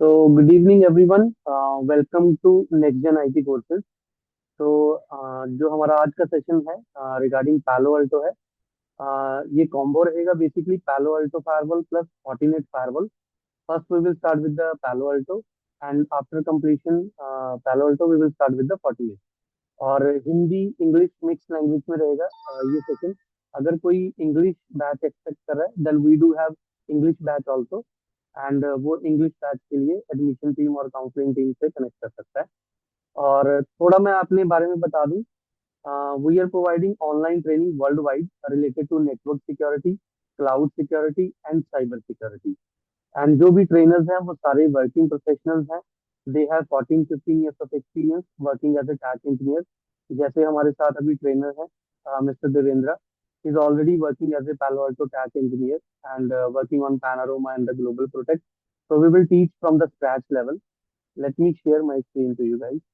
Good evening everyone. Welcome to Next Gen IT Courses. तो जो हमारा आज का सेशन है रिगार्डिंग पैलो अल्टो है। ये कॉम्बो रहेगा basically Palo Alto firewall plus Fortinet firewall. First we will start with the Palo Alto and after completion Palo Alto we will start with the Fortinet. और हिंदी इंग्लिश मिक्स लैंग्वेज में रहेगा ये session. अगर कोई English batch expect कर रहा है then we do have English batch also. And वो इंग्लिश बैच के लिए एडमिशन टीम और काउंसलिंग टीम से कनेक्ट कर सकता है। और थोड़ा मैं अपने बारे में बता दूं। We are providing online training world wide related to network security, cloud security and cyber security. And जो भी ट्रेनर्स हैं वो सारे वर्किंग प्रोफेशनल्स हैं। They have 14-15 years of experience working as a tech engineer. जैसे हमारे साथ अभी ट्रेनर है mister Devendra, is already working as a Palo Alto tech engineer and working on Panorama and the Global Protect. So we will teach from the scratch level. Let me share my screen to you guys.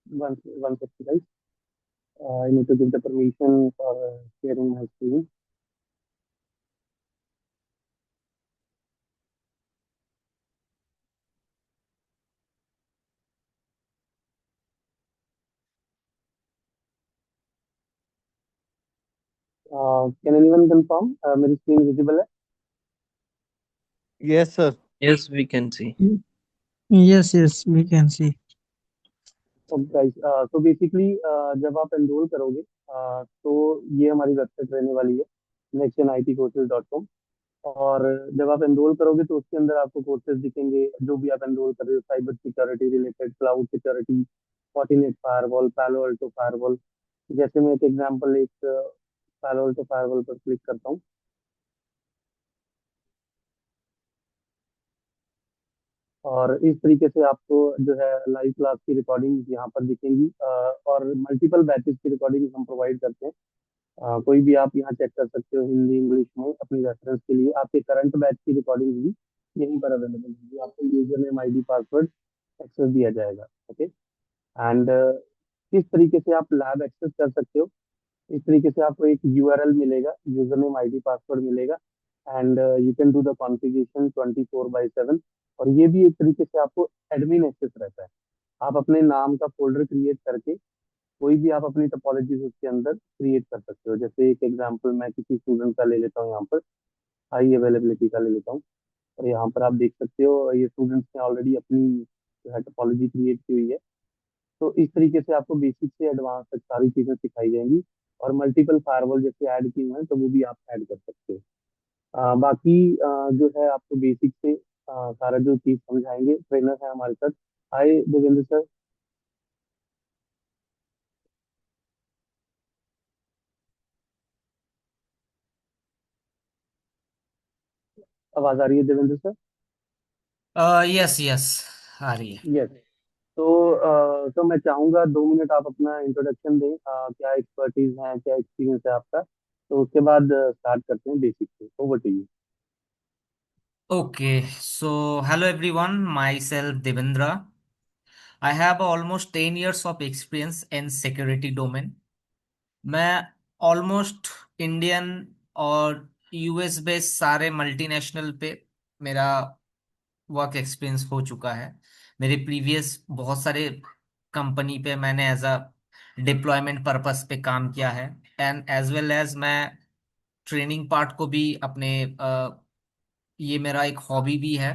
One second, guys. I need to give the permission for sharing my screen. Can anyone confirm? मेरी screen visible है? Yes, sir. Yes, we can see. Yes, yes, we can see. Okay guys, तो basically जब आप enrol करोगे तो ये हमारी website रहने वाली है nextgenitcourses.com। और जब आप एनरोल करोगे तो उसके अंदर आपको कोर्सेज दिखेंगे जो भी आप एनरोल कर रहे हो, cyber security related, cloud security, Fortinet firewall, Palo Alto firewall. जैसे मैं एक एग्जांपल एक पैलो अल्टो फायरवॉल पर क्लिक करता हूँ और इस तरीके से आपको जो है लाइव क्लास की रिकॉर्डिंग यहाँ पर दिखेंगी। और मल्टीपल बैचेस की रिकॉर्डिंग हम प्रोवाइड करते हैं। कोई भी आप यहाँ चेक कर सकते हो हिंदी इंग्लिश में अपनी रेफरेंस के लिए। आपके करंट बैच की रिकॉर्डिंग भी यहीं पर अवेलेबल होगी। आपको user name ID password access दिया जाएगा। ओके। एंड किस तरीके से आप लैब एक्सेस कर सकते हो, इस तरीके से आपको एक यूआरएल मिलेगा, यूजर नेम आईडी पासवर्ड मिलेगा। And you can do the configuration 24/7। और ये भी एक तरीके से आपको एडमिन एक्सेस रहता है। आप अपने नाम का फोल्डर क्रिएट करके कोई भी आप अपनी टोपोलॉजीज उसके अंदर क्रिएट कर सकते हो। जैसे एक एग्जांपल मैं किसी स्टूडेंट का ले लेता हूँ, यहाँ पर हाई अवेलेबिलिटी का ले लेता हूँ। और यहाँ पर आप देख सकते हो ये स्टूडेंट्स ने ऑलरेडी अपनी जो है टोपोलॉजी क्रिएट की हुई है। तो इस तरीके से आपको बेसिक से एडवांस तक सारी चीजें सिखाई जाएंगी। और मल्टीपल फायरवॉल जैसे ऐड की हुए हैं तो वो भी आप ऐड कर सकते हो। बाकी जो है आपको बेसिक से सारा जो चीज समझाएंगे ट्रेनर है हमारे साथ। हाय देवेंद्र सर, आवाज आ रही है देवेंद्र सर? यस यस आ रही है। यस। तो मैं चाहूंगा 2 मिनट आप अपना इंट्रोडक्शन दें। क्या एक्सपर्टीज है, क्या एक्सपीरियंस है आपका, तो उसके बाद स्टार्ट करते हैं बेसिक से। Over to you. Okay, so hello everyone, myself Devendra. I have almost 10 years of experience in security domain. मैं ऑलमोस्ट इंडियन और यूएस बेस्ड सारे मल्टीनेशनल पे मेरा वर्क एक्सपीरियंस हो चुका है। मेरे प्रीवियस बहुत सारे कंपनी पे मैंने एज अ डिप्लॉयमेंट पर्पस पे काम किया है। एंड एज वेल एज मैं ट्रेनिंग पार्ट को भी अपने ये मेरा एक हॉबी भी है।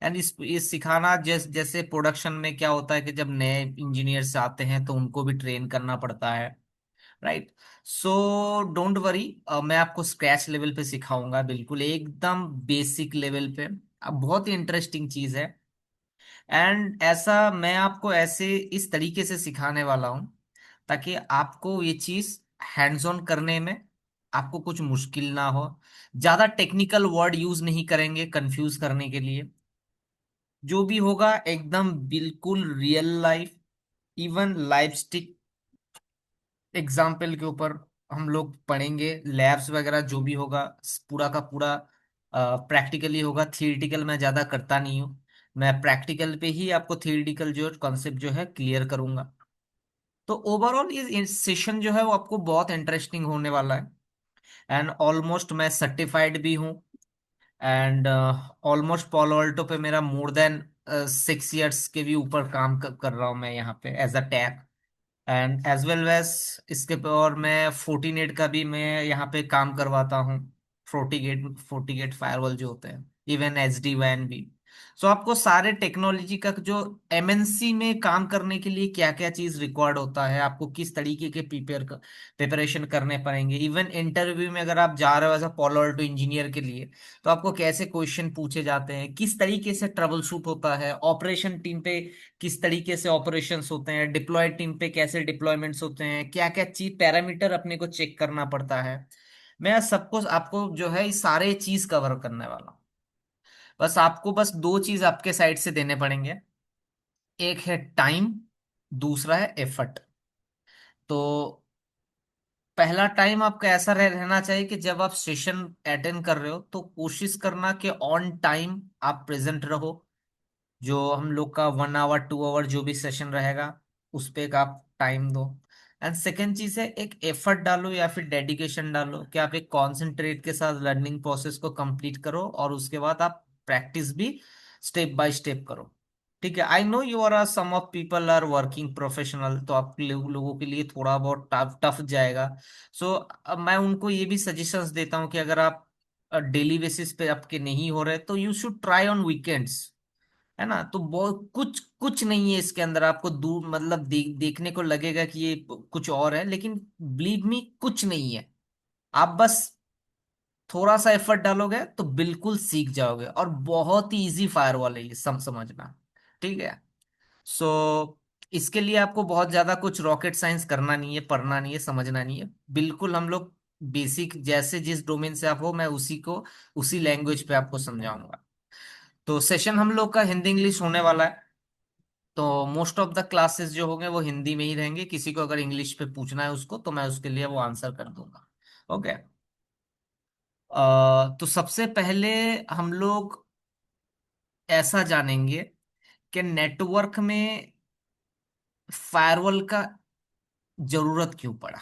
एंड इस सिखाना जैसे प्रोडक्शन में क्या होता है कि जब नए इंजीनियर्स आते हैं तो उनको भी ट्रेन करना पड़ता है, राइट। सो डोंट वरी, मैं आपको स्क्रैच लेवल पे सिखाऊंगा, बिल्कुल एकदम बेसिक लेवल पे। अब बहुत ही इंटरेस्टिंग चीज है। एंड ऐसा मैं आपको ऐसे इस तरीके से सिखाने वाला हूँ ताकि आपको ये चीज हैंड्स ऑन करने में आपको कुछ मुश्किल ना हो। ज्यादा टेक्निकल वर्ड यूज नहीं करेंगे कंफ्यूज करने के लिए। जो भी होगा एकदम बिल्कुल real life, even life stick example के ऊपर हम लोग पढ़ेंगे। लैब्स वगैरह जो भी होगा पूरा का पूरा प्रैक्टिकली होगा। थियोरिटिकल मैं ज्यादा करता नहीं हूँ। मैं प्रैक्टिकल पे ही आपको थियोरिटिकल जो कॉन्सेप्ट जो है क्लियर करूंगा। तो ओवरऑल ये सेशन जो है वो आपको बहुत इंटरेस्टिंग होने वाला है। एंड ऑलमोस्ट मैं सर्टिफाइड भी हूँ। एंड ऑलमोस्ट Palo Alto पे मेरा मोर देन 6 years के भी ऊपर काम कर रहा हूँ मैं यहाँ पे as a tag. And as well as इसके पे और मैं फोर्टीनेट का भी मैं यहाँ पे काम करवाता हूँ। फोर्टीगेट फायरवॉल जो होते हैं, इवन एचडी वैन भी। सो आपको सारे टेक्नोलॉजी का जो एमएनसी में काम करने के लिए क्या क्या चीज रिक्वायर्ड होता है, आपको किस तरीके के प्रिपरेशन करने पड़ेंगे। इवन इंटरव्यू में अगर आप जा रहे हो as a Palo Alto engineer के लिए, तो आपको कैसे क्वेश्चन पूछे जाते हैं, किस तरीके से ट्रबल शूट होता है ऑपरेशन टीम पे, किस तरीके से ऑपरेशंस होते हैं डिप्लॉयड टीम पे, कैसे डिप्लॉयमेंट्स होते हैं, क्या क्या चीज पैरामीटर अपने को चेक करना पड़ता है। मैं सबको आपको जो है इस सारे चीज कवर करने वाला हूँ। बस दो चीज आपके साइड से देने पड़ेंगे। एक है टाइम, दूसरा है एफर्ट। तो पहला टाइम आपका ऐसा रहना चाहिए कि जब आप सेशन अटेंड कर रहे हो तो कोशिश करना कि ऑन टाइम आप प्रेजेंट रहो। जो हम लोग का 1 आवर 2 आवर जो भी सेशन रहेगा उस पे एक आप टाइम दो। एंड सेकेंड चीज है एक एफर्ट डालो या फिर डेडिकेशन डालो कि आप एक कॉन्सेंट्रेट के साथ लर्निंग प्रोसेस को कंप्लीट करो और उसके बाद आप प्रैक्टिस भी स्टेप बाय स्टेप करो। ठीक है, I know you are some of people are working professional, तो आप लोगों के लिए थोड़ा बहुत टफ टफ जाएगा। सो अब मैं उनको ये भी सजेशंस देता हूँ कि अगर आप डेली बेसिस पे आपके नहीं हो रहे तो you should try on weekends. है ना, तो बहुत कुछ कुछ नहीं है इसके अंदर। आपको दूर मतलब देखने को लगेगा कि ये कुछ और है, लेकिन बिलीव मी कुछ नहीं है। आप बस थोड़ा सा एफर्ट डालोगे तो बिल्कुल सीख जाओगे, और बहुत ही इजी फायरवॉल है ये समझना। ठीक है। सो इसके लिए आपको बहुत ज्यादा कुछ रॉकेट साइंस करना नहीं है, पढ़ना नहीं है, समझना नहीं है। बिल्कुल हम लोग बेसिक जैसे जिस डोमेन से आप हो मैं उसी को उसी लैंग्वेज पे आपको समझाऊंगा। तो सेशन हम लोग का हिंदी इंग्लिश होने वाला है। तो मोस्ट ऑफ द क्लासेस जो होंगे वो हिंदी में ही रहेंगे। किसी को अगर इंग्लिश पे पूछना है उसको तो मैं उसके लिए वो आंसर कर दूंगा। ओके। तो सबसे पहले हम लोग ऐसा जानेंगे कि नेटवर्क में फायरवॉल का जरूरत क्यों पड़ा।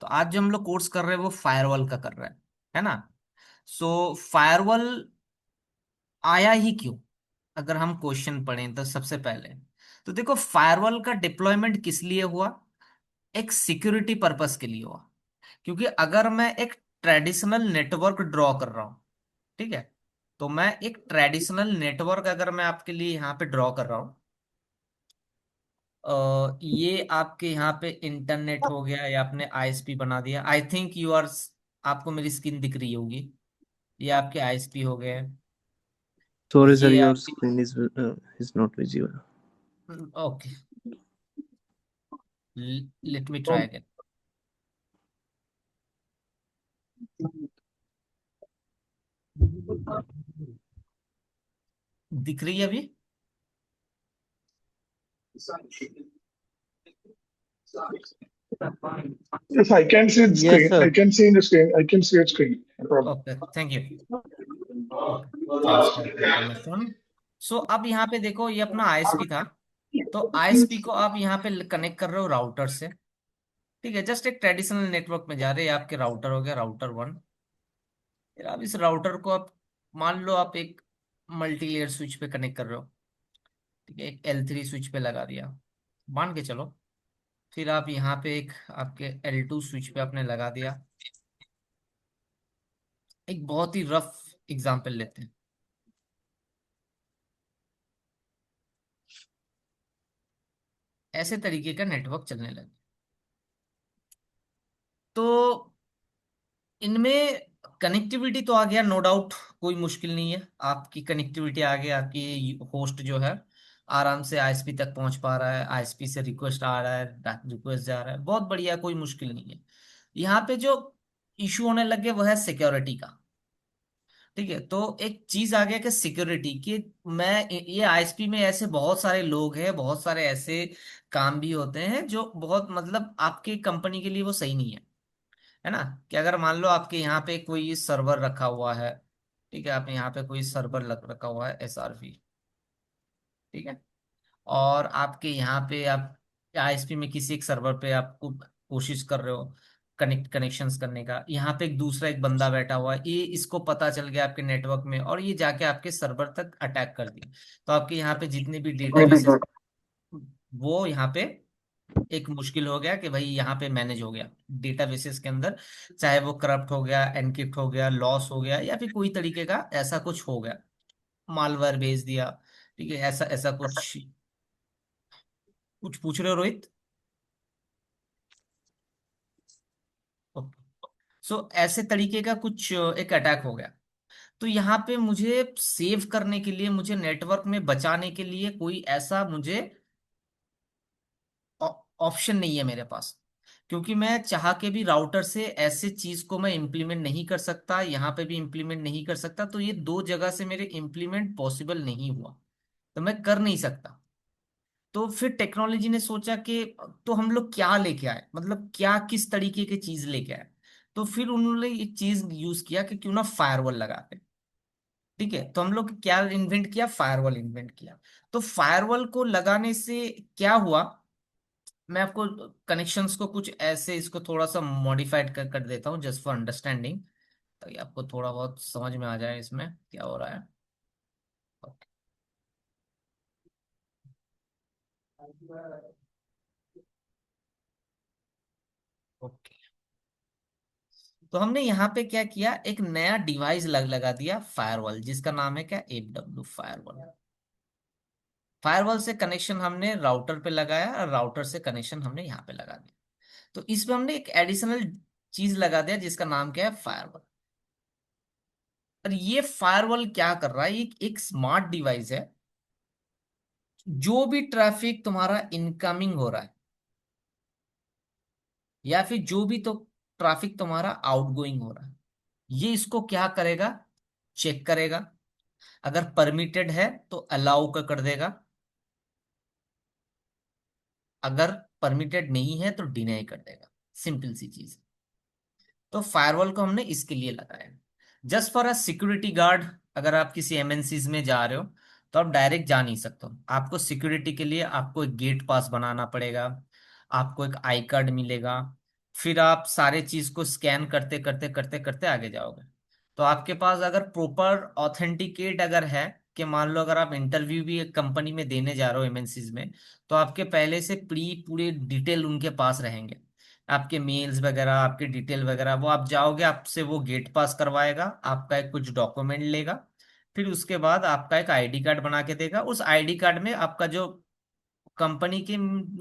तो आज जो हम लोग कोर्स कर रहे हैं वो फायरवॉल का कर रहे हैं, है ना। सो फायरवॉल आया ही क्यों, अगर हम क्वेश्चन पढ़ें तो सबसे पहले तो देखो फायरवॉल का डिप्लॉयमेंट किस लिए हुआ। एक सिक्योरिटी पर्पस के लिए हुआ। क्योंकि अगर मैं एक ट्रेडिशनल नेटवर्क ड्रॉ कर रहा हूं, ठीक है, तो मैं एक ट्रेडिशनल नेटवर्क अगर मैं आपके लिए यहाँ पे ड्रॉ कर रहा हूँ, ये आपके यहाँ पे इंटरनेट हो गया या आपने आईएसपी बना दिया। आई थिंक यू आर, आपको मेरी स्क्रीन दिख रही होगी। ये आपके आईएसपी हो गए। Sorry, sir, ये your आपके, screen is not visible. Okay, let me try again. दिख रही है अभी। Yes, I can see the Yes, screen. I sir. can see in the screen. I can see your screen. No problem. Okay, thank you. Okay, thanks for confirmation. So अब यहाँ पे देखो ये अपना आईएसपी था। तो आईएसपी को आप यहाँ पे कनेक्ट कर रहे हो राउटर से। ठीक है, जस्ट एक ट्रेडिशनल नेटवर्क में जा रहे हैं। आपके राउटर हो गया राउटर वन। फिर आप इस राउटर को आप मान लो आप एक मल्टी लेयर स्विच पे कनेक्ट कर रहे हो। ठीक है, एक L3 स्विच पे लगा दिया मान के चलो। फिर आप यहाँ पे एक आपके L2 स्विच पे आपने लगा दिया। एक बहुत ही रफ एग्जांपल लेते हैं। ऐसे तरीके का नेटवर्क चलने लगे। तो इनमें कनेक्टिविटी तो आ गया, नो डाउट, कोई मुश्किल नहीं है। आपकी कनेक्टिविटी आ गई, आपकी होस्ट जो है आराम से आईएसपी तक पहुंच पा रहा है, आईएसपी से रिक्वेस्ट आ रहा है, रिक्वेस्ट जा रहा है, बहुत बढ़िया, कोई मुश्किल नहीं है। यहाँ पे जो इशू होने लगे वो है सिक्योरिटी का। ठीक है, तो एक चीज आ गया कि सिक्योरिटी की, मैं ये आईएसपी में ऐसे बहुत सारे लोग हैं, बहुत सारे ऐसे काम भी होते हैं जो बहुत मतलब आपकी कंपनी के लिए वो सही नहीं है ना। कि अगर मान लो आपके यहाँ पे कोई सर्वर रखा हुआ है, ठीक है, आपने यहाँ पे कोई सर्वर लग रखा हुआ है एसआरवी, ठीक है, और आपके यहाँ पे आप आईएसपी में किसी एक सर्वर पे आपको कोशिश कर रहे हो कनेक्शंस करने का, यहाँ पे एक दूसरा एक बंदा बैठा हुआ है, ये इसको पता चल गया आपके नेटवर्क में और ये जाके आपके सर्वर तक अटैक कर दिया, तो आपके यहाँ पे जितने भी डेटाबेसेस वो यहाँ पे एक मुश्किल हो गया कि भाई यहाँ पे मैनेज हो गया डेटाबेसेस के अंदर, चाहे वो करप्ट हो गया, एनक्रिप्ट हो गया, लॉस हो गया, या फिर कोई तरीके का ऐसा कुछ हो गया, मालवेयर भेज दिया, ठीक है, ऐसा ऐसा कुछ। कुछ पूछ रहे हो रोहित? सो ऐसे तरीके का कुछ एक अटैक हो गया। तो यहाँ पे मुझे सेव करने के लिए, मुझे नेटवर्क में बचाने के लिए कोई ऐसा मुझे ऑप्शन नहीं है मेरे पास, क्योंकि मैं चाह के भी राउटर से ऐसे चीज को मैं इंप्लीमेंट नहीं कर सकता, यहाँ पे भी इंप्लीमेंट नहीं कर सकता, तो ये दो जगह से मेरे इंप्लीमेंट पॉसिबल नहीं हुआ, तो मैं कर नहीं सकता। तो फिर टेक्नोलॉजी ने सोचा कि तो हम लोग क्या लेके आए, मतलब क्या किस तरीके की चीज लेके आए। तो फिर उन्होंने एक चीज यूज किया कि क्यों ना फायरवॉल लगाते। ठीक है, तो हम लोग क्या इन्वेंट किया, फायरवॉल इन्वेंट किया। तो फायरवॉल को लगाने से क्या हुआ, मैं आपको कनेक्शंस को कुछ ऐसे इसको थोड़ा सा मॉडिफाइड कर देता हूँ जस्ट फॉर अंडरस्टैंडिंग, ताकि आपको थोड़ा बहुत समझ में आ जाए इसमें क्या हो रहा है। ओके, तो हमने यहाँ पे क्या किया, एक नया डिवाइस लगा दिया फायरवॉल, जिसका नाम है क्या, एडब्ल्यू फायरवॉल। फायरवॉल से कनेक्शन हमने राउटर पे लगाया और राउटर से कनेक्शन हमने यहाँ पे लगा दिया। तो इसमें हमने एक एडिशनल चीज लगा दिया जिसका नाम क्या है, फायरवॉल। और ये फायरवॉल क्या कर रहा है, एक स्मार्ट डिवाइस है, जो भी ट्रैफिक तुम्हारा इनकमिंग हो रहा है या फिर जो भी तो ट्रैफिक तुम्हारा आउटगोइंग हो रहा है, ये इसको क्या करेगा, चेक करेगा। अगर परमिटेड है तो अलाउ कर देगा, अगर परमिटेड नहीं है तो डिनाई कर देगा। सिंपल सी चीज। तो फायरवॉल को हमने इसके लिए लगाया, just for a security guard. अगर आप किसी एमएनसीज में जा रहे हो तो आप डायरेक्ट जा नहीं सकते हो, आपको सिक्योरिटी के लिए आपको एक गेट पास बनाना पड़ेगा, आपको एक आई कार्ड मिलेगा, फिर आप सारे चीज को स्कैन करते करते करते करते आगे जाओगे। तो आपके पास अगर प्रॉपर ऑथेंटिकेट अगर है, कि मान लो अगर आप इंटरव्यू भी एक कंपनी में देने जा रहे हो एमएनसीज में, तो आपके पहले से पूरे डिटेल उनके पास रहेंगे, आपके मेल्स वगैरह, आपके डिटेल वगैरह, वो आप जाओगे, आपसे वो गेट पास करवाएगा, आपका एक कुछ डॉक्यूमेंट लेगा, फिर उसके बाद आपका एक आईडी कार्ड बना के देगा। उस आईडी कार्ड में आपका जो कंपनी की,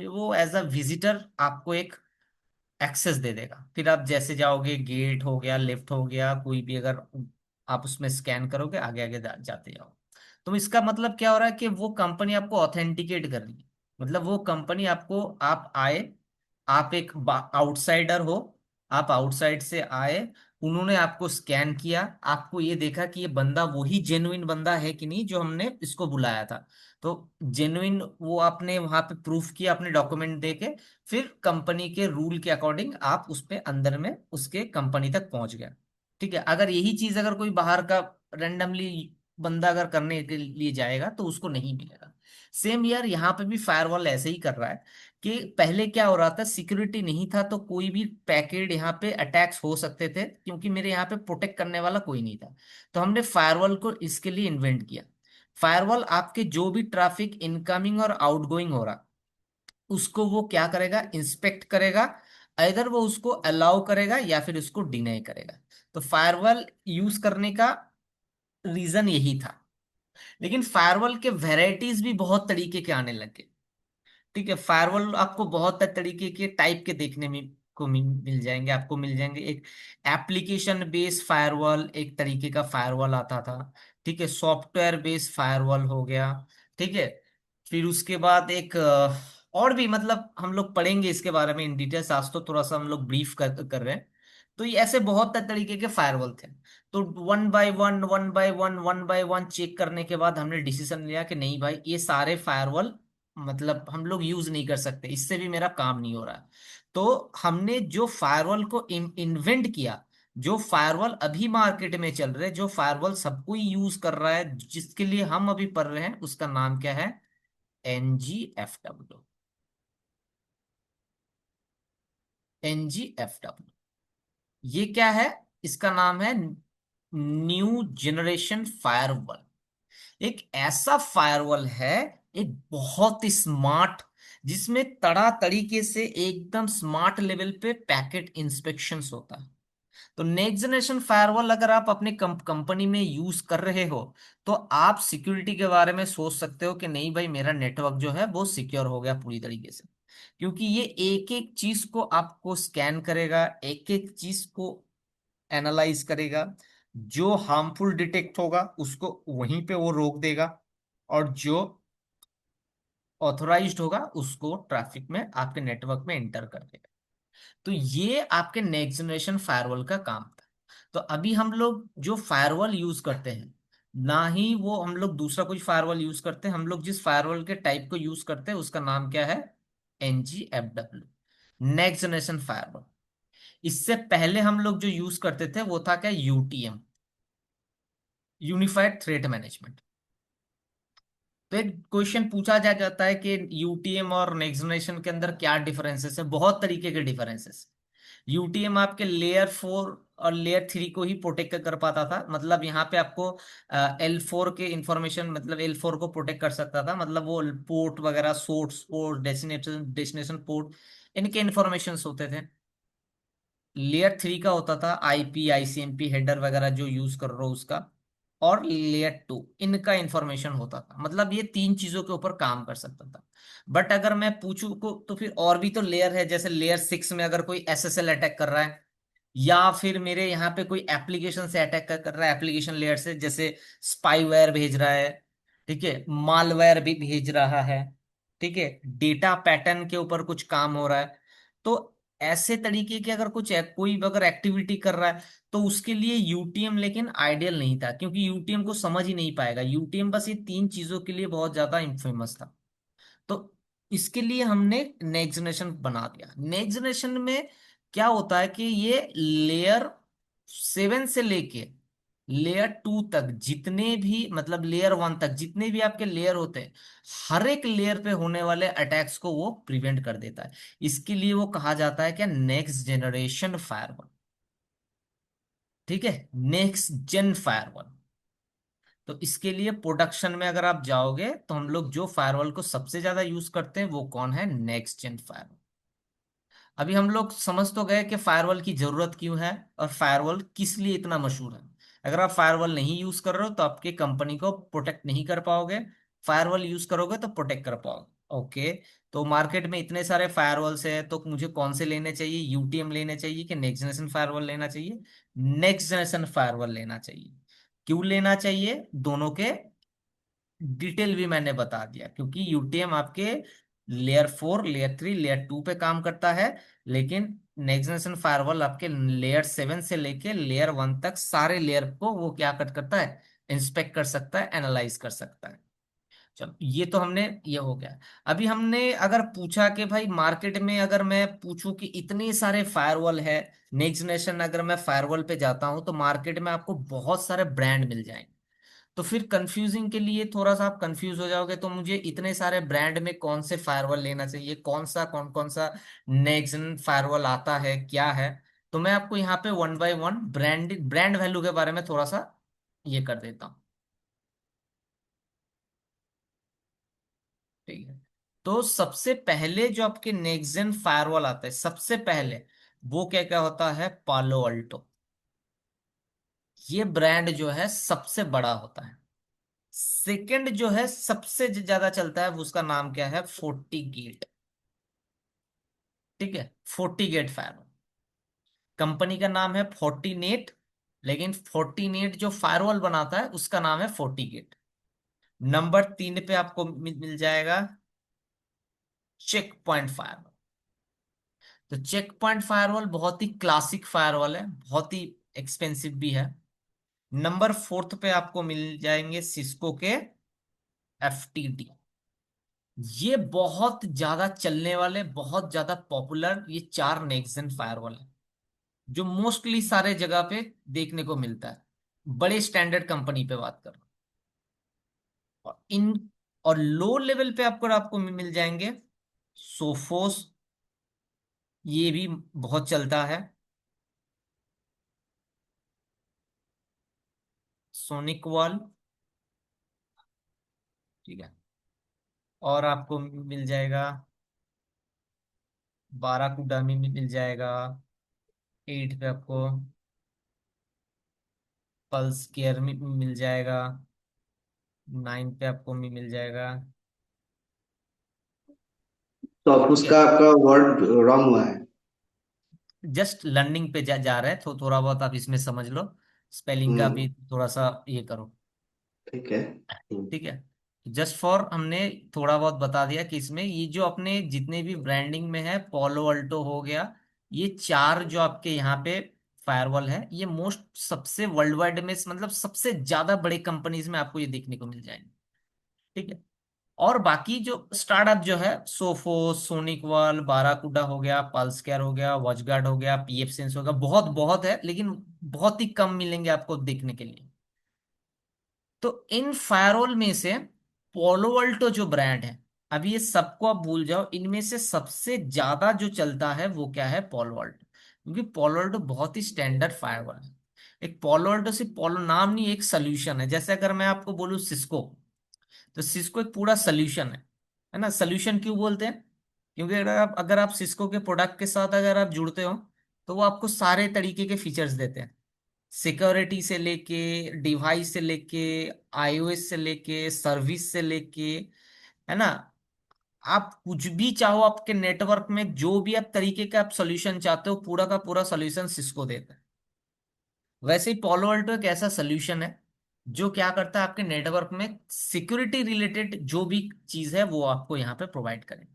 वो एज अ विजिटर आपको एक एक्सेस दे देगा। फिर आप जैसे जाओगे, गेट हो गया, लिफ्ट हो गया, कोई भी अगर आप उसमें स्कैन करोगे, आगे आगे जाते जाओ। तो इसका मतलब क्या हो रहा है कि वो कंपनी आपको ऑथेंटिकेट कर रही है, मतलब वो कंपनी आपको, आप आए, आप एक आउटसाइडर हो, आप आउटसाइड से आए, उन्होंने आपको स्कैन किया, आपको ये देखा कि ये बंदा वही जेन्युइन बंदा है कि नहीं जो हमने इसको बुलाया था। तो जेन्युइन वो आपने वहां पे प्रूफ किया अपने डॉक्यूमेंट देके, फिर कंपनी के रूल के अकॉर्डिंग आप उस पे अंदर में उसके कंपनी तक पहुंच गया। ठीक है, अगर यही चीज अगर कोई बाहर का रेंडमली बंदा अगर करने के लिए जाएगा तो उसको नहीं मिलेगा। सेम यार यहाँ पे भी फायरवॉल ऐसे ही कर रहा है, कि पहले क्या हो रहा था, सिक्योरिटी नहीं था तो कोई भी पैकेट यहाँ पे अटैक्स हो सकते थे, क्योंकि मेरे यहाँ पे प्रोटेक्ट करने वाला कोई नहीं था। तो हमने फायरवॉल को इसके लिए इन्वेंट किया। फायरवॉल आपके जो भी ट्रैफिक इनकमिंग और आउटगोइंग हो रहा, उसको वो क्या करेगा, इंस्पेक्ट करेगा, इधर वो उसको अलाउ करेगा या फिर उसको डिनाई करेगा। तो फायरवॉल यूज करने का रीजन यही था। लेकिन फायरवॉल के वेराइटीज भी बहुत तरीके के आने लगे। ठीक है, फायरवॉल आपको बहुत तरीके के टाइप के देखने में को मिल जाएंगे, आपको मिल जाएंगे। एक एप्लीकेशन बेस्ड फायरवॉल एक तरीके का फायरवॉल आता था। ठीक है, सॉफ्टवेयर बेस्ड फायरवॉल हो गया। ठीक है, फिर उसके बाद एक और भी, मतलब हम लोग पढ़ेंगे इसके बारे में इन डिटेल्स, आज तो थोड़ा सा हम लोग ब्रीफ कर रहे हैं। तो ये ऐसे बहुत तरीके के फायरवॉल थे। तो वन बाय वन चेक करने के बाद हमने डिसीजन लिया कि नहीं भाई, ये सारे फायरवॉल मतलब हम लोग यूज नहीं कर सकते, इससे भी मेरा काम नहीं हो रहा है। तो हमने जो फायरवॉल को इन्वेंट किया, जो फायरवॉल अभी मार्केट में चल रहे, जो फायरवॉल सब कोई यूज कर रहा है, जिसके लिए हम अभी पढ़ रहे हैं, उसका नाम क्या है? NGFW। NGFW ये क्या है? इसका नाम है न्यू जनरेशन फायरवॉल। एक ऐसा फायरवॉल है, एक बहुत ही स्मार्ट, जिसमें तड़ा तरीके से एकदम स्मार्ट लेवल पे पैकेट इंस्पेक्शंस होता है। तो नेक्स्ट जनरेशन फायरवॉल अगर आप अपने कंपनी में यूज कर रहे हो, तो आप सिक्योरिटी के बारे में सोच सकते हो कि नहीं भाई, मेरा नेटवर्क जो है वो सिक्योर हो गया पूरी तरीके से। क्योंकि ये एक एक चीज को आपको स्कैन करेगा, एक एक चीज को एनालाइज करेगा। जो हार्मफुल डिटेक्ट होगा उसको वहीं पे वो रोक देगा, और जो ऑथोराइज्ड होगा उसको ट्रैफिक में, आपके नेटवर्क में एंटर कर देगा। तो ये आपके नेक्स्ट जनरेशन फायरवॉल का काम था। तो अभी हम लोग जो फायरवॉल यूज करते हैं, ना ही वो हम लोग दूसरा कुछ फायरवॉल यूज करते हैं, हम लोग जिस फायरवॉल के टाइप को यूज करते हैं उसका नाम क्या है? NGFW, next generation firewall. इससे पहले हम लोग जो यूज करते थे वो था क्या? UTM, unified threat management. तो एक क्वेश्चन पूछा जा जाता है कि यूटीएम और नेक्स्ट जनरेशन के अंदर क्या डिफरेंसेस है? बहुत तरीके के डिफरेंसेस। यूटीएम आपके लेयर 4 और लेयर 3 को ही प्रोटेक्ट कर पाता था। मतलब यहाँ पे आपको L4 के इंफॉर्मेशन, मतलब L4 को प्रोटेक्ट कर सकता था, मतलब वो पोर्ट वगैरह, source port, destination destination port, इनके इंफॉर्मेशन होते थे। लेयर 3 का होता था IP ICMP हेडर वगैरह जो यूज कर रहे हो उसका, और लेयर 2 इनका इंफॉर्मेशन होता था। मतलब ये तीन चीजों के ऊपर काम कर सकता था। बट अगर मैं पूछूं को, तो फिर और भी तो लेयर है। जैसे लेयर 6 में अगर कोई SSL अटैक कर रहा है, या फिर मेरे यहाँ पे कोई एप्लीकेशन से अटैक कर रहा है, एप्लीकेशन लेयर से, जैसे स्पाईवेयर भेज रहा है, ठीक है, मालवेयर भी भेज रहा है, ठीक है, डेटा पैटर्न के ऊपर कुछ काम हो रहा है। तो ऐसे तरीके के अगर कोई अगर एक्टिविटी कर रहा है, तो उसके लिए यूटीएम लेकिन आइडियल नहीं था, क्योंकि यूटीएम को समझ ही नहीं पाएगा। यूटीएम बस ये तीन चीजों के लिए बहुत ज्यादा फेमस था। तो इसके लिए हमने नेक्स्ट जनरेशन बना दिया। नेक्स्ट जनरेशन में क्या होता है कि ये लेयर 7 से लेके लेयर 2 तक जितने भी, मतलब लेयर 1 तक जितने भी आपके लेयर होते हैं, हर एक लेयर पे होने वाले अटैक्स को वो प्रिवेंट कर देता है। इसके लिए वो कहा जाता है क्या? Next generation firewall. ठीक है, नेक्स्ट जेन फायरवॉल। तो इसके लिए प्रोडक्शन में अगर आप जाओगे, तो हम लोग जो फायरवॉल को सबसे ज्यादा यूज करते हैं वो कौन है? Next gen firewall. अभी हम लोग समझ तो गए कि फायरवॉल की जरूरत क्यों है, और फायरवॉल किस लिए इतना मशहूर है। अगर आप फायरवॉल नहीं यूज कर रहे हो तो आपके कंपनी को प्रोटेक्ट नहीं कर पाओगे, फायरवॉल यूज करोगे तो प्रोटेक्ट कर पाओगे। ओके, तो मार्केट में इतने सारे फायरवॉल्स है, तो मुझे कौन से लेने चाहिए? यूटीएम लेने चाहिए कि नेक्स्ट जनरेशन फायरवॉल लेना चाहिए? नेक्स्ट जनरेशन फायरवॉल लेना चाहिए। क्यों लेना चाहिए? दोनों के डिटेल भी मैंने बता दिया। क्योंकि यूटीएम आपके लेयर 4, लेयर 3, लेयर 2 पे काम करता है, लेकिन नेक्स्ट जनरेशन फायरवॉल आपके लेयर 7 से लेके लेयर 1 तक सारे लेयर को वो क्या करता है? इंस्पेक्ट कर सकता है, एनालाइज कर सकता है। चलो, ये तो हमने, ये हो गया। अभी हमने अगर पूछा कि भाई मार्केट में, अगर मैं पूछूं कि इतने सारे फायरवॉल है, नेक्स्ट जनरेशन अगर मैं फायरवॉल पे जाता हूं तो मार्केट में आपको बहुत सारे ब्रांड मिल जाएंगे। तो फिर कंफ्यूजिंग के लिए थोड़ा सा आप कंफ्यूज हो जाओगे, तो मुझे इतने सारे ब्रांड में कौन से फायरवॉल लेना चाहिए, कौन कौन सा नेक्स्ट जेन फायरवॉल आता है, क्या है? तो मैं आपको यहाँ पे one by one brand value के बारे में थोड़ा सा ये कर देता हूँ। ठीक है, तो सबसे पहले जो आपके नेक्स्ट जेन फायरवॉल आता है, सबसे पहले वो क्या क्या होता है? पालो अल्टो। ये ब्रांड जो है सबसे बड़ा होता है। सेकंड जो है सबसे ज्यादा चलता है, वो उसका नाम क्या है? 40 गेट। ठीक है, 40 गेट फायरवॉल। कंपनी का नाम है 40नेट, लेकिन 40नेट जो फायरवॉल बनाता है उसका नाम है 40 गेट। नंबर 3 पे आपको मिल जाएगा चेक पॉइंट फायरवॉल। तो चेक पॉइंट फायरवॉल बहुत ही क्लासिक फायरवॉल है, बहुत ही एक्सपेंसिव भी है। नंबर फोर्थ पे आपको मिल जाएंगे सिस्को के FTD। ये बहुत ज्यादा चलने वाले, बहुत ज्यादा पॉपुलर ये चार नेक्स्ट जेन फायरवॉल है, जो मोस्टली सारे जगह पे देखने को मिलता है। बड़े स्टैंडर्ड कंपनी पे बात कर रहा हूं। और इन और लो लेवल पे आपको आपको मिल जाएंगे सोफोस, ये भी बहुत चलता है। सोनिक वॉल, ठीक है। और आपको मिल जाएगा बाराकूडा में भी मिल जाएगा। 8 पे आपको पल्स केयर में भी मिल जाएगा। 9 पे आपको भी मिल जाएगा। तो अब ठीक है, उसका आपका वर्ड रॉन्ग हुआ है। जस्ट लर्निंग पे जा रहे हैं, तो थोड़ा बहुत आप इसमें समझ लो, स्पेलिंग का भी थोड़ा सा ये करो। ठीक है। ठीक है, जस्ट फॉर हमने थोड़ा बहुत बता दिया कि इसमें ये जो अपने जितने भी ब्रांडिंग में है, पोलो अल्टो हो गया, ये चार जो आपके यहाँ पे फायरवॉल है, ये मोस्ट सबसे वर्ल्ड वाइड में मतलब सबसे ज्यादा बड़े कंपनीज में आपको ये देखने को मिल जाएंगे। ठीक है, और बाकी जो स्टार्टअप जो है, सोफो, सोनिक वॉल, बाराकूडा हो गया, पल्सकेयर हो गया, वॉचगार्ड हो गया, PF सेंस हो गया, बहुत बहुत है, लेकिन बहुत ही कम मिलेंगे आपको देखने के लिए। तो इन फायरवॉल में से पोलो अल्टो जो ब्रांड है, अभी ये सबको आप भूल जाओ, इनमें से सबसे ज्यादा जो चलता है वो क्या है? पोलो अल्टो। क्योंकि पोलो अल्टो बहुत ही स्टैंडर्ड फायरवॉल है। एक पोलो अल्टो सिर्फ पोलो नाम नहीं, एक सोल्यूशन है। जैसे अगर मैं आपको बोलूं सिस्को, तो सिस्को एक पूरा सोल्यूशन है ना। सोल्यूशन क्यों बोलते हैं? क्योंकि अगर आप सिस्को के प्रोडक्ट के साथ अगर आप जुड़ते हो, तो वो आपको सारे तरीके के फीचर्स देते हैं, सिक्योरिटी से लेके, डिवाइस से लेके, iOS से लेके, सर्विस से लेके, है ना। आप कुछ भी चाहो, आपके नेटवर्क में जो भी आप तरीके का आप सोल्यूशन चाहते हो, पूरा का पूरा सोल्यूशन सिस्को देता है। वैसे ही पोलो अल्टो एक ऐसा सोल्यूशन है जो क्या करता है, आपके नेटवर्क में सिक्योरिटी रिलेटेड जो भी चीज है वो आपको यहाँ पे प्रोवाइड करें।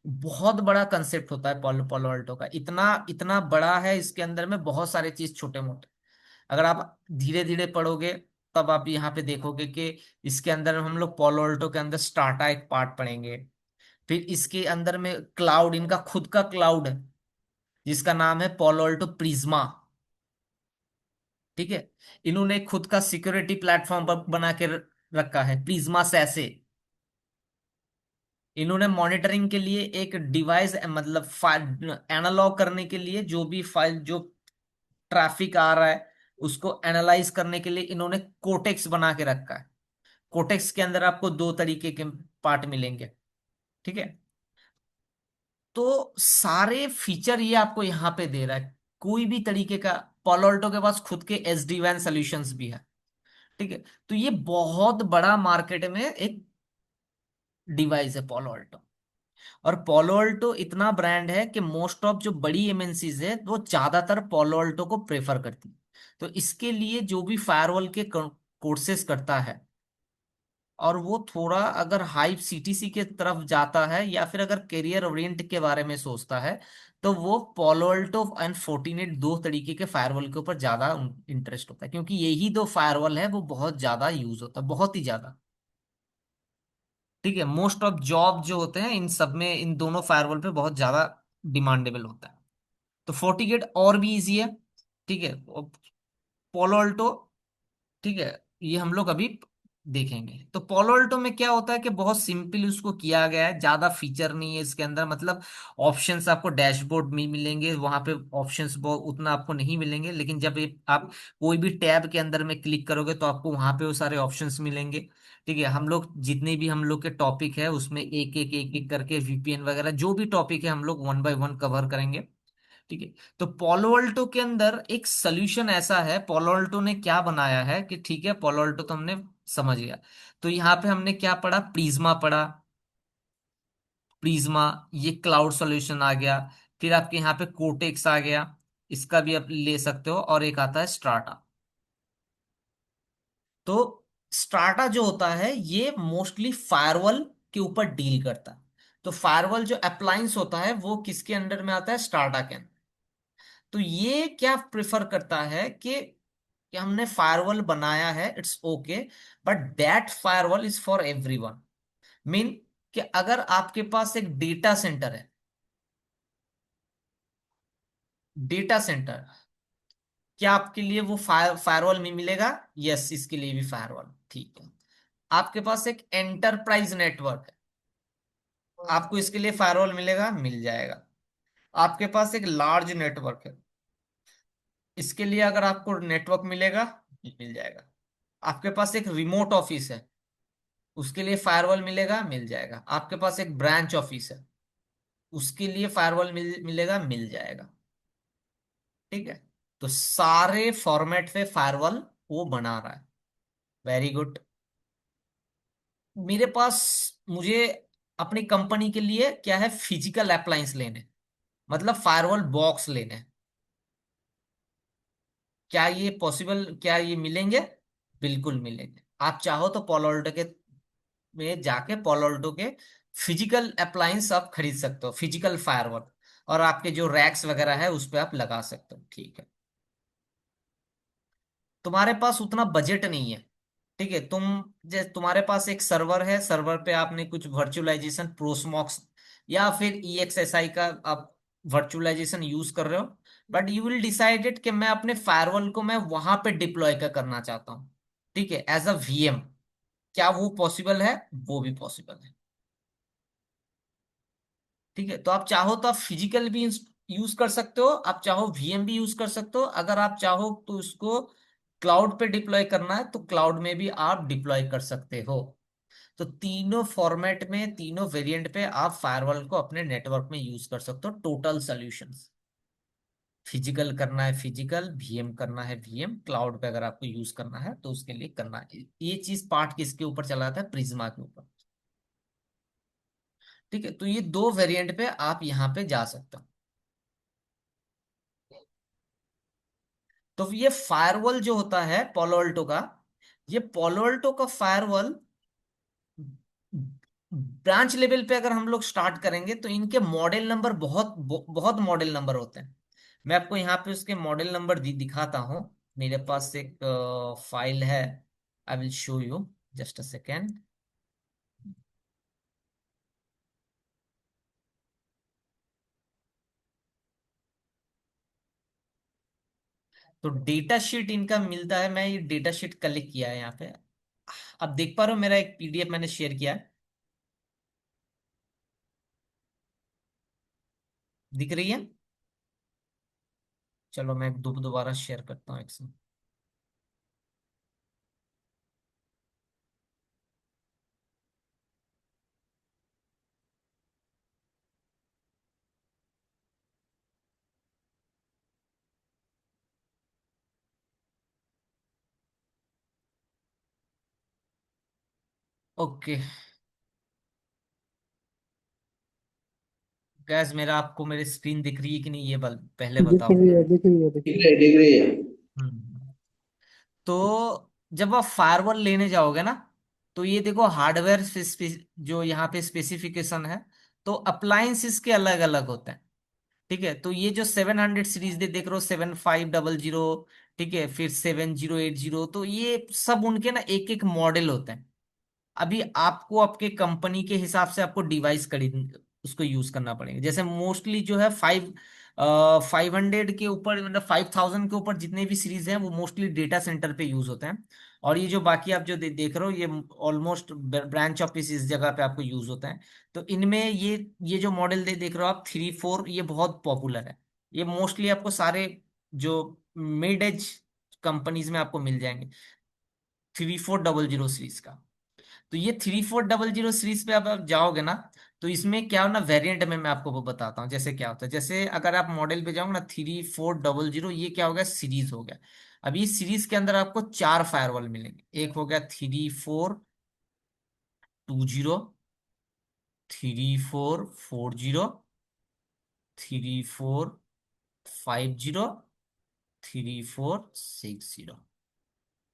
बहुत बड़ा कंसेप्ट होता है पोलो पोलो अल्टो का, इतना इतना बड़ा है, इसके अंदर में बहुत सारे चीज छोटे मोटे। अगर आप धीरे धीरे पढ़ोगे, तब आप यहाँ पे देखोगे कि इसके अंदर हम लोग पोलो अल्टो के अंदर स्टार्टा एक पार्ट पढ़ेंगे। फिर इसके अंदर में क्लाउड, इनका खुद का क्लाउड है जिसका नाम है पोलो अल्टो प्रिज्मा। ठीक है, इन्होंने खुद का सिक्योरिटी प्लेटफॉर्म बना के रखा है, प्रिज्मा सैसे। इन्होंने मॉनिटरिंग के लिए एक डिवाइस, मतलब फाइल एनालॉग करने के लिए, जो भी फाइल जो ट्रैफिक आ रहा है उसको एनालाइज करने के लिए इन्होंने कोटेक्स बना के रखा है। कोटेक्स के अंदर आपको दो तरीके के पार्ट मिलेंगे। ठीक है, तो सारे फीचर ये आपको यहाँ पे दे रहा है, कोई भी तरीके का। Palo Alto के पास खुद के SD-WAN सॉल्यूशंस भी है। ठीक है, तो ये बहुत बड़ा मार्केट में एक डिवाइस है पोलो अल्टो। और पोलो अल्टो इतना ब्रांड है कि मोस्ट ऑफ जो बड़ी MNCs है वो ज्यादातर पोलो अल्टो को प्रेफर करती है। तो इसके लिए जो भी फायरवॉल के कोर्सेज करता है, और वो थोड़ा अगर हाई CTC के तरफ जाता है, या फिर अगर करियर ओरिएंट के बारे में सोचता है, तो वो पोलो अल्टो एंड फोर्टिनेट दो तरीके के फायरवॉल के ऊपर ज्यादा इंटरेस्ट होता है, क्योंकि यही दो फायरवॉल है वो बहुत ज्यादा यूज होता है, बहुत ही ज्यादा। ठीक है, मोस्ट ऑफ जॉब जो होते हैं इन सब में, इन दोनों फायरवॉल पे बहुत ज्यादा डिमांडेबल होता है। तो फोर्टिगेट और भी इजी है। ठीक है, पोलो अल्टो, ठीक है, ये हम लोग अभी देखेंगे। तो पोलो अल्टो में क्या होता है कि बहुत सिंपल उसको किया गया है, ज्यादा फीचर नहीं है इसके अंदर। मतलब ऑप्शंस आपको डैशबोर्ड में मिलेंगे, वहां पे ऑप्शंस बहुत उतना आपको नहीं मिलेंगे, लेकिन जब आप कोई भी टैब के अंदर में क्लिक करोगे तो आपको वहां पे वो सारे ऑप्शंस मिलेंगे। ठीक है, हम लोग जितने भी हम लोग के टॉपिक है उसमें एक एक करके VPN वगैरह जो भी टॉपिक है हम लोग 1 बाय 1 कवर करेंगे। ठीक है, तो पोलो अल्टो के अंदर एक सोल्यूशन ऐसा है, पोलो अल्टो ने क्या बनाया है कि ठीक है, पोलो अल्टो तो हमने समझ गया। तो यहाँ पे हमने क्या पढ़ा? प्रिज्मा पढ़ा। प्रिज्मा, ये क्लाउड सॉल्यूशन आ गया। फिर आपके यहाँ पे कोटेक्स आ गया, इसका भी आप ले सकते हो। और एक आता है स्ट्राटा। तो स्ट्राटा जो होता है ये मोस्टली फायरवॉल के ऊपर डील करता है। तो फायरवॉल जो अप्लायंस होता है वो किसके अंडर में आता है? स्टार्टा के। तो ये क्या प्रेफर करता है कि हमने फायरवॉल बनाया है, it's okay, but that firewall is for everyone. Mean कि अगर आपके पास एक डेटा सेंटर है, डेटा सेंटर, क्या आपके लिए वो फायरवॉल में मिलेगा? यस, इसके लिए भी फायरवॉल, ठीक है। आपके पास एक एंटरप्राइज नेटवर्क है, आपको इसके लिए फायरवॉल मिलेगा? मिल जाएगा। आपके पास एक लार्ज नेटवर्क है, इसके लिए अगर आपको नेटवर्क मिलेगा, मिल जाएगा। आपके पास एक रिमोट ऑफिस है, उसके लिए फायरवॉल मिलेगा? मिल जाएगा। आपके पास एक ब्रांच ऑफिस है, उसके लिए फायरवॉल मिलेगा? मिल जाएगा। ठीक है, तो सारे फॉर्मेट पे फायरवॉल वो बना रहा है। Very good. मेरे पास, मुझे अपनी कंपनी के लिए क्या है, फिजिकल अप्लायंस लेने, मतलब फायरवॉल बॉक्स लेने हैं। क्या ये पॉसिबल, क्या ये मिलेंगे? बिल्कुल मिलेंगे। आप चाहो तो पोलोल्टो के में जाके पोलोल्टो के फिजिकल अप्लायंस आप खरीद सकते हो, फिजिकल फायरवॉल, और आपके जो रैक्स वगैरह है उस पे आप लगा सकते हो। ठीक है, तुम्हारे पास उतना बजट नहीं है, ठीक है। तुम्हारे पास एक सर्वर है, सर्वर पे आपने कुछ वर्चुअलाइजेशन प्रोस्मॉक्स या फिर EXSI का आप वर्चुअलाइजेशन यूज कर रहे हो, बट यू विल डिसाइडेड कि मैं अपने फायरवॉल को मैं वहां पे डिप्लॉय करना चाहता हूँ, ठीक है, एज अ VM। क्या वो पॉसिबल है? वो भी पॉसिबल है। ठीक है, तो आप चाहो तो आप फिजिकल भी यूज कर सकते हो, आप चाहो VM भी यूज कर सकते हो, अगर आप चाहो तो उसको क्लाउड पे डिप्लॉय करना है तो क्लाउड में भी आप डिप्लॉय कर सकते हो। तो तीनों फॉर्मेट में, तीनों वेरिएंट पे आप फायरवॉल को अपने नेटवर्क में यूज कर सकते हो। टोटल सॉल्यूशंस, फिजिकल करना है फिजिकल, VM करना है VM, क्लाउड पे अगर आपको यूज करना है तो उसके लिए करना है। ये चीज पार्ट किसके ऊपर चला जाता है? प्रिज्मा के ऊपर। ठीक है, तो ये दो वेरिएंट पे आप यहाँ पे जा सकते हो। तो ये फायरवॉल जो होता है पोलोल्टो का, ये पोलोल्टो का फायरवॉल ब्रांच लेवल पे अगर हम लोग स्टार्ट करेंगे तो इनके मॉडल नंबर बहुत मॉडल नंबर होते हैं। मैं आपको यहाँ पे उसके मॉडल नंबर दिखाता हूँ। मेरे पास एक फाइल है, I will show you, just a second. तो डेटा शीट इनका मिलता है, मैं ये डेटा शीट कलेक्ट किया है यहाँ पे। आप देख पा रहे हो, मेरा एक PDF मैंने शेयर किया है, दिख रही है? चलो मैं दोबारा शेयर करता हूँ एक से। ओके गैस, मेरा आपको मेरी स्क्रीन दिख रही है कि नहीं, ये पहले दिख बताओ। रही है, दिख रही है, दिख दिख रही रही दिख रही है। हम्म। तो जब आप फायरवॉल लेने जाओगे ना, तो ये देखो हार्डवेयर जो यहाँ पे स्पेसिफिकेशन है, तो अप्लायंसेस के अलग अलग होते हैं। ठीक है, तो ये जो 700 सीरीज दे देख रहे हो, 7500, ठीक है, फिर 7080, तो ये सब उनके ना एक एक मॉडल होते हैं। अभी आपको आपके कंपनी के हिसाब से आपको डिवाइस खरीद उसको यूज करना पड़ेगा। जैसे मोस्टली जो है 500 के ऊपर, मतलब 5000 के ऊपर जितने भी सीरीज हैं वो मोस्टली डेटा सेंटर पे यूज होते हैं। और ये जो बाकी आप जो देख रहे हो, ये ऑलमोस्ट ब्रांच ऑफिस इस जगह पे आपको यूज होता है। तो इनमें ये जो मॉडल देख रहे हो आप, 3 4, ये बहुत पॉपुलर है। ये मोस्टली आपको सारे जो मिड एज कंपनीज में आपको मिल जाएंगे, 3400 सीरीज का। तो ये 3400 सीरीज पे आप जाओगे ना, तो इसमें क्या हो ना, वेरिएंट में मैं आपको वो बताता हूँ। जैसे क्या होता है, जैसे अगर आप मॉडल पे जाओगे ना, 3400, ये क्या हो गया, सीरीज हो गया। अब इस सीरीज के अंदर आपको 4 फायरवॉल मिलेंगे। एक हो गया 3420, 3440, 3450, 3460।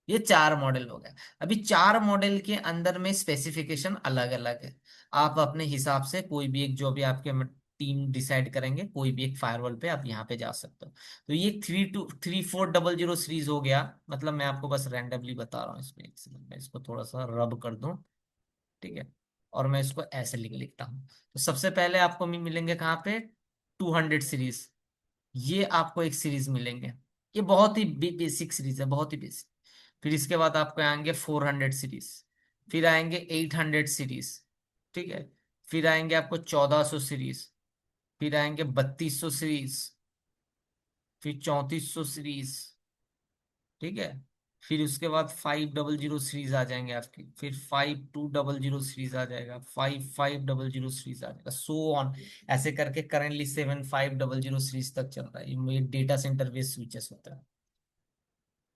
ये 4 मॉडल हो गया। अभी 4 मॉडल के अंदर में स्पेसिफिकेशन अलग अलग है। आप अपने हिसाब से कोई भी एक, जो भी आपके टीम डिसाइड करेंगे, कोई भी एक फायरवॉल पे आप यहाँ पे जा सकते हो। तो ये 3400 सीरीज हो गया। मतलब मैं आपको बस रैंडमली बता रहा हूँ इसमें, एक सेकंड मैं इसको थोड़ा सा रब कर दूं, ठीक है। और मैं इसको ऐसे लिखता हूँ। तो सबसे पहले आपको मिलेंगे कहाँ पे, 200 सीरीज। ये आपको एक सीरीज मिलेंगे। ये बहुत ही बेसिक सीरीज है, बहुत ही बेसिक। फिर इसके बाद आपको आएंगे 400 सीरीज। फिर आएंगे 800 सीरीज, ठीक है। फिर आएंगे आपको 1400 सीरीज। फिर आएंगे 3200 सीरीज। फिर 3400 सीरीज, ठीक है। फिर उसके बाद 500 सीरीज आ जाएंगे आपकी। फिर 5200 सीरीज आ जाएगा। 5500 सीरीज आ जाएगा, सो ऑन। ऐसे करके करेंटली 7500 सीरीज तक चल रहा है। ये डेटा सेंटर बेस्ड स्विचेस होता है,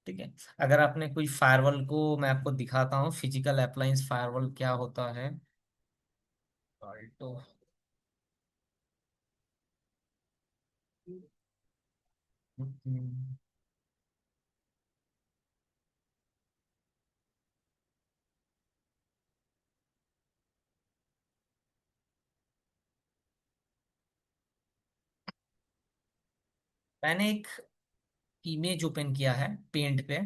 ठीक है। अगर आपने कोई फायरवॉल को, मैं आपको दिखाता हूँ फिजिकल अप्लायंस फायरवॉल क्या होता है। तो मैंने एक इमेज ओपन किया है पेंट पे।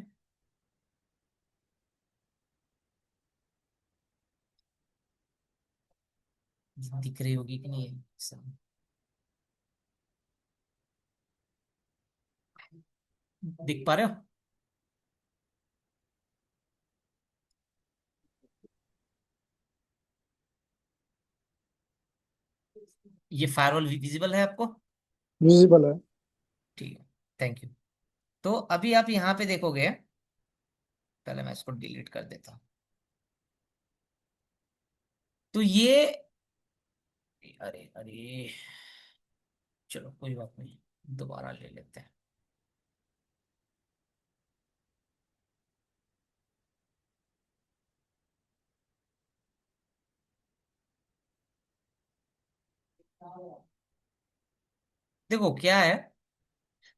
दिख रही होगी कि नहीं, दिख पा रहे हो? ये फायरवॉल विजिबल है आपको? विजिबल है। ठीक है, थैंक यू। तो अभी आप यहाँ पे देखोगे, पहले मैं इसको डिलीट कर देता हूँ। तो ये, अरे अरे, चलो कोई बात नहीं, दोबारा ले लेते हैं। देखो क्या है